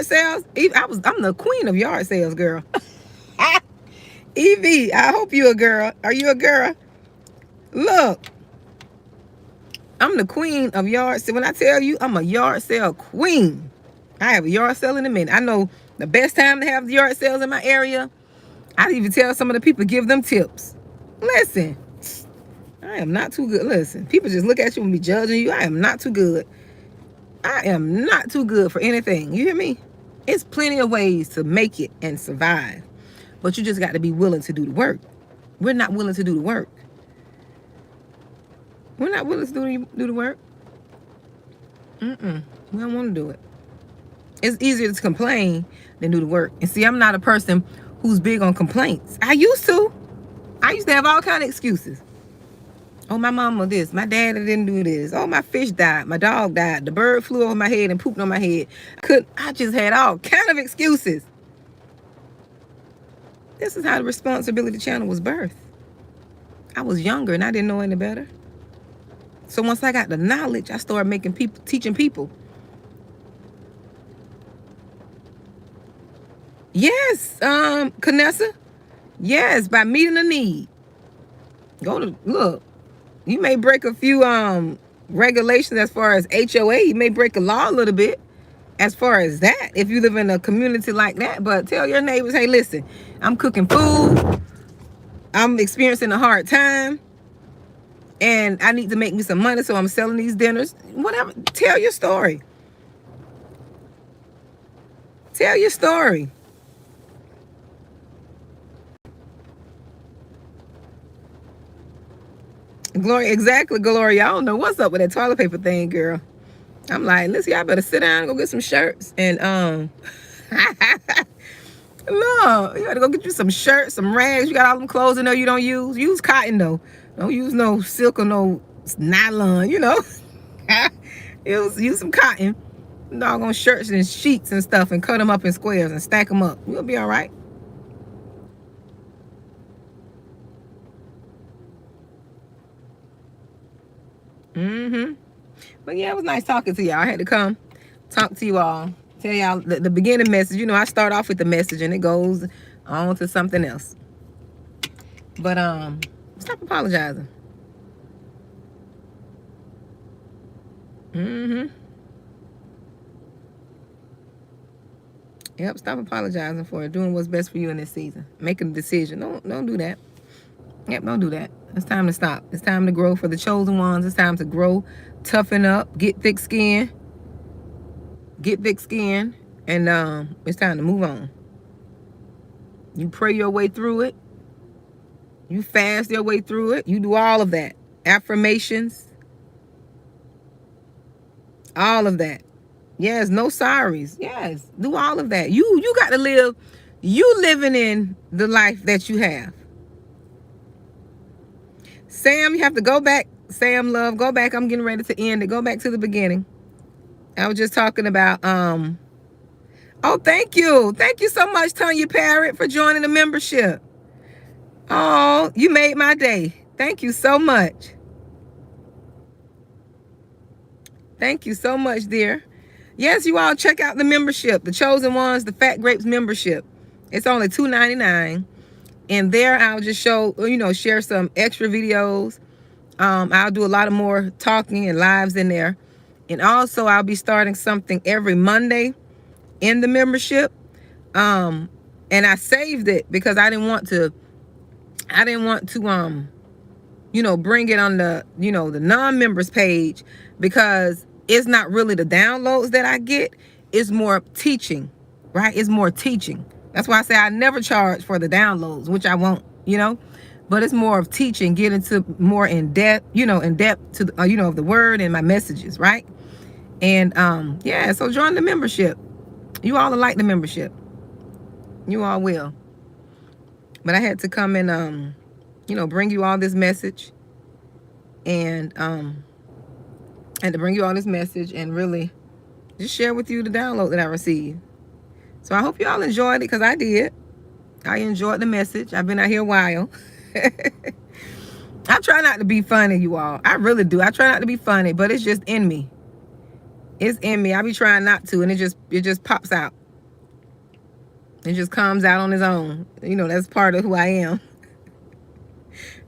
sales. I'm the queen of yard sales, girl. Evie, I hope you a girl. Are you a girl? Look, I'm the queen of yard sale. When I tell you I'm a yard sale queen, I have a yard sale in a minute. I know the best time to have the yard sales in my area. I even tell some of the people, give them tips. Listen, I am not too good. Listen, people just look at you and be judging you. I am not too good. I am not too good for anything. You hear me? It's plenty of ways to make it and survive. But you just got to be willing to do the work. We're not willing to do the work. We're not willing to do the work. We don't want to do it. It's easier to complain than do the work. And see, I'm not a person who's big on complaints. I used to have all kind of excuses. Oh, my mama this. My daddy didn't do this. Oh, my fish died. My dog died. The bird flew over my head and pooped on my head. I just had all kind of excuses. This is how the Responsibility Channel was birthed. I was younger and I didn't know any better. So once I got the knowledge, I started teaching people. Yes, Canessa. Yes, by meeting a need. Look. You may break a few regulations as far as HOA. You may break a law a little bit as far as that, if you live in a community like that. But tell your neighbors, hey, listen, I'm cooking food. I'm experiencing a hard time. And I need to make me some money, so I'm selling these dinners. Whatever. Tell your story. Tell your story. Gloria, exactly, Gloria. I don't know what's up with that toilet paper thing, girl. I'm like, listen, y'all better sit down and go get some shirts. And look, you gotta go get you some shirts, some rags. You got all them clothes in there you don't use. Use cotton though. Don't use no silk or no nylon, you know. Use some cotton. Doggone shirts and sheets and stuff, and cut them up in squares and stack them up. You'll be all right. But yeah, it was nice talking to y'all. I had to come talk to you all, tell y'all the beginning message. You know, I start off with the message and it goes on to something else. But Stop apologizing. Yep, stop apologizing for it. Doing what's best for you in this season. Making a decision. Don't do that. Yep, don't do that. It's time to stop. It's time to grow for the chosen ones. It's time to grow, toughen up, get thick skin. Get thick skin. And it's time to move on. You pray your way through it. You fast your way through it. You do all of that. Affirmations. All of that. Yes, no sorries. Yes, do all of that. You got to live. You living in the life that you have. Sam, you have to go back. Sam, love, go back. I'm getting ready to end it. Go back to the beginning. I was just talking about, oh, thank you. Thank you so much, Tanya Parrott, for joining the membership. Oh, you made my day. Thank you so much. Thank you so much, dear. Yes, you all check out the membership, the Chosen Ones, the Fat Grapes membership. It's only $2.99. And there I'll just share some extra videos. I'll do a lot of more talking and lives in there. And also I'll be starting something every Monday in the membership. And I saved it because I didn't want to bring it on the, the non-members page, because it's not really the downloads that I get. It's more teaching, right? It's more teaching. That's why I say I never charge for the downloads, which I won't, but it's more of teaching, getting to more in depth to the, of the word and my messages, right? And yeah, so join the membership. You all will like the membership. You all will. But I had to come and bring you all this message, and to bring you all this message and really just share with you the download that I received. So I hope you all enjoyed it, because I did. I enjoyed the message. I've been out here a while. I try not to be funny, you all. I really do. I try not to be funny, but it's just in me. It's in me. I be trying not to, and it just pops out. It just comes out on its own. That's part of who I am.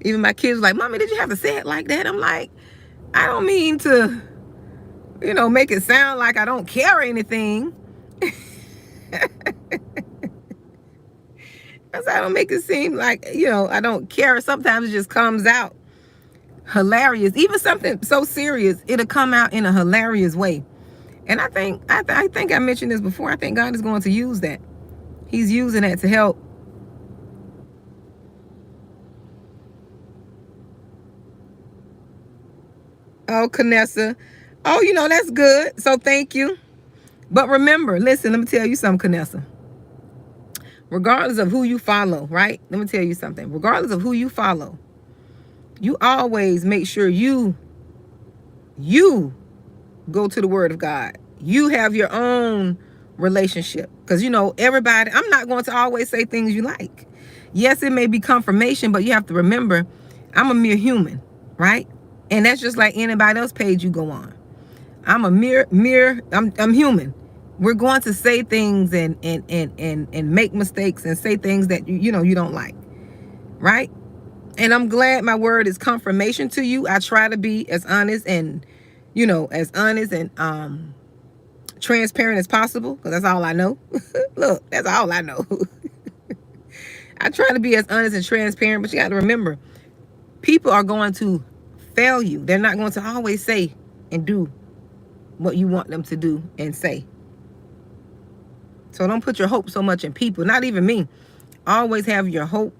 Even my kids were like, "Mommy, did you have to say it like that?" I'm like, I don't mean to, make it sound like I don't care or anything. I don't make it seem like, I don't care. Sometimes it just comes out hilarious. Even something so serious, it'll come out in a hilarious way. And I think I mentioned this before. I think God is going to use that. He's using that to help. Oh, Canessa. Oh, that's good. So thank you. But remember, listen, let me tell you something, Canessa. Regardless of who you follow, right? Let me tell you something. Regardless of who you follow, you always make sure you go to the Word of God. You have your own relationship. Because, everybody, I'm not going to always say things you like. Yes, it may be confirmation, but you have to remember, I'm a mere human, right? And that's just like anybody else page you go on. I'm a I'm human. We're going to say things and make mistakes and say things that you don't like, right? And I'm glad my word is confirmation to you. I try to be as honest and transparent as possible, because that's all I know. Look, that's all I know. I try to be as honest and transparent, but you got to remember, people are going to fail you. They're not going to always say and do what you want them to do and say. So don't put your hope so much in people, not even me. Always have your hope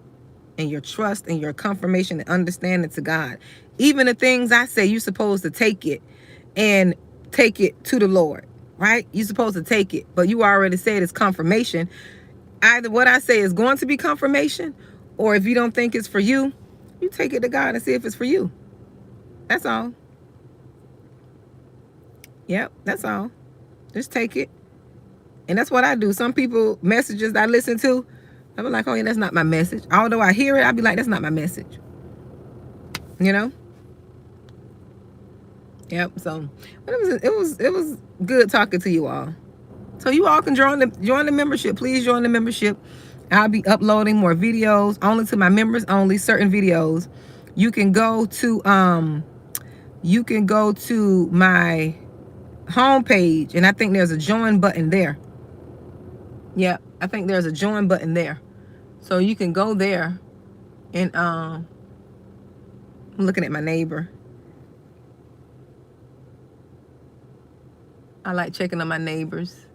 and your trust and your confirmation and understanding to God. Even the things I say, you're supposed to take it and take it to the Lord, right? You're supposed to take it, but you already said it's confirmation. Either what I say is going to be confirmation, or if you don't think it's for you, you take it to God and see if it's for you. That's all. Yep, that's all. Just take it. And that's what I do. Some people, messages I listen to, I be like, oh yeah, that's not my message. Although I hear it, I be like, that's not my message. Yep. So, but it was good talking to you all. So you all can join the membership. Please join the membership. I'll be uploading more videos only to my members only, certain videos. you can go to my homepage, and I think there's a join button there. Yeah, I think there's a join button there. So you can go there and I'm looking at my neighbor. I like checking on my neighbors.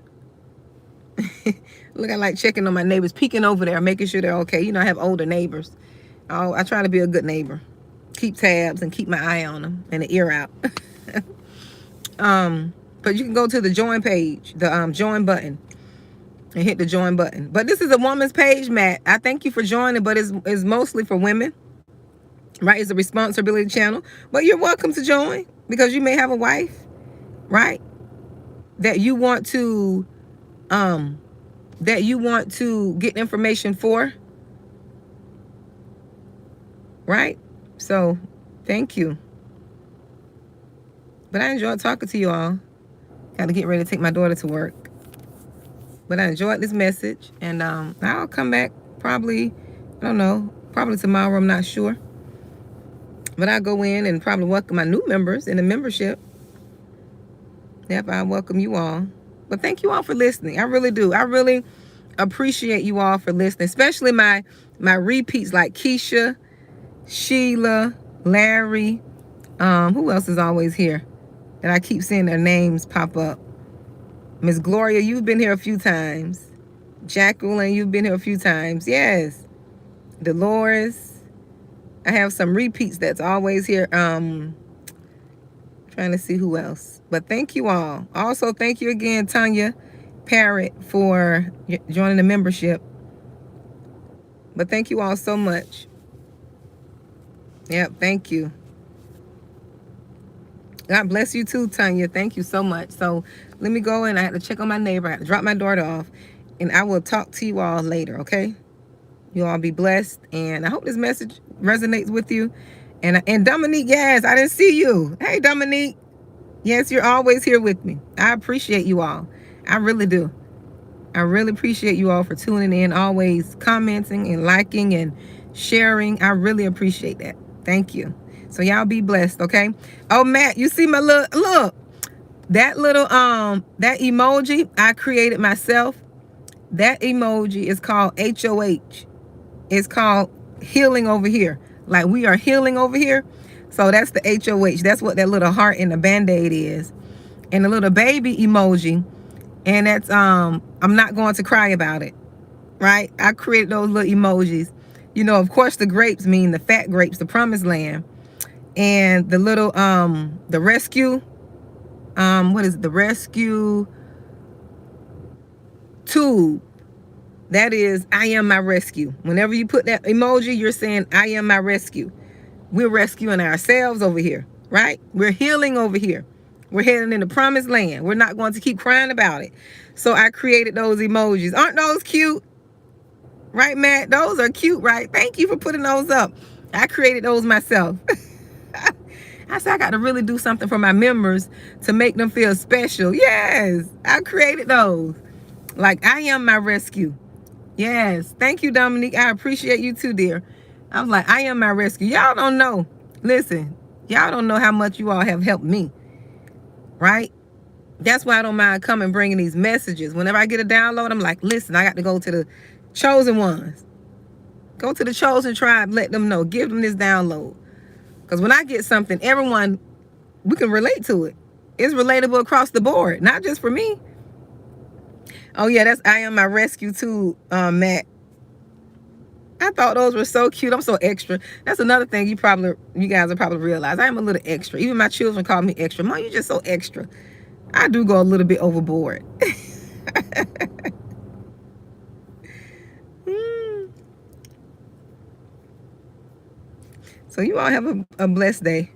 Look, I like checking on my neighbors, peeking over there, making sure they're okay. You know, I have older neighbors. Oh, I try to be a good neighbor. Keep tabs and keep my eye on them and the ear out. But you can go to the join page, the join button, and hit the join button. But this is a woman's page, Matt. I thank you for joining, but it's mostly for women, right? It's a responsibility channel. But you're welcome to join because you may have a wife, right? That you want to get information for, right? So thank you. But I enjoyed talking to you all. Got to get ready to take my daughter to work. But I enjoyed this message, and I'll come back probably, I don't know, probably tomorrow, I'm not sure. But I'll go in and probably welcome my new members in the membership. Yep, I welcome you all. But thank you all for listening. I really do. I really appreciate you all for listening, especially my repeats like Keisha, Sheila, Larry. Who else is always here? And I keep seeing their names pop up. Miss Gloria, you've been here a few times. Jacqueline, you've been here a few times. Yes. Dolores. I have some repeats that's always here. Trying to see who else. But thank you all. Also, thank you again, Tanya Parrott, for joining the membership. But thank you all so much. Yep, thank you. God bless you too, Tanya. Thank you so much. So let me go, and I have to check on my neighbor. I have to drop my daughter off, and I will talk to you all later, okay? You all be blessed, and I hope this message resonates with you. And Dominique, yes, I didn't see you. Hey, Dominique. Yes, you're always here with me. I appreciate you all. I really do. I really appreciate you all for tuning in, always commenting and liking and sharing. I really appreciate that. Thank you. So y'all be blessed, okay? Oh, Matt, you see my look. That little that emoji I created myself. That emoji is called HOH. It's called healing over here. Like we are healing over here. So that's the HOH. That's what that little heart and the band-aid is. And the little baby emoji. And that's I'm not going to cry about it. Right? I created those little emojis. You know, of course the grapes mean the fat grapes, the promised land. And the little the rescue, what is it? The rescue tube. That is, I am my rescue. Whenever you put that emoji, you're saying, I am my rescue. We're rescuing ourselves over here, right? We're healing over here. We're heading in the promised land. We're not going to keep crying about it. So I created those emojis. Aren't those cute? Right, Matt? Those are cute, right? Thank you for putting those up. I created those myself. I said, I got to really do something for my members to make them feel special. Yes, I created those. Like, I am my rescue. Yes. Thank you, Dominique. I appreciate you too, dear. I was like, I am my rescue. Y'all don't know. Listen, y'all don't know how much you all have helped me. Right? That's why I don't mind coming bringing these messages. Whenever I get a download, I'm like, listen, I got to go to the chosen ones. Go to the chosen tribe. Let them know. Give them this download. Because when I get something, everyone, we can relate to it. It's relatable across the board. Not just for me. Oh, yeah, that's I am my rescue too, Matt. I thought those were so cute. I'm so extra. That's another thing you guys will probably realize. I am a little extra. Even my children call me extra. Mom, you're just so extra. I do go a little bit overboard. So you all have a blessed day.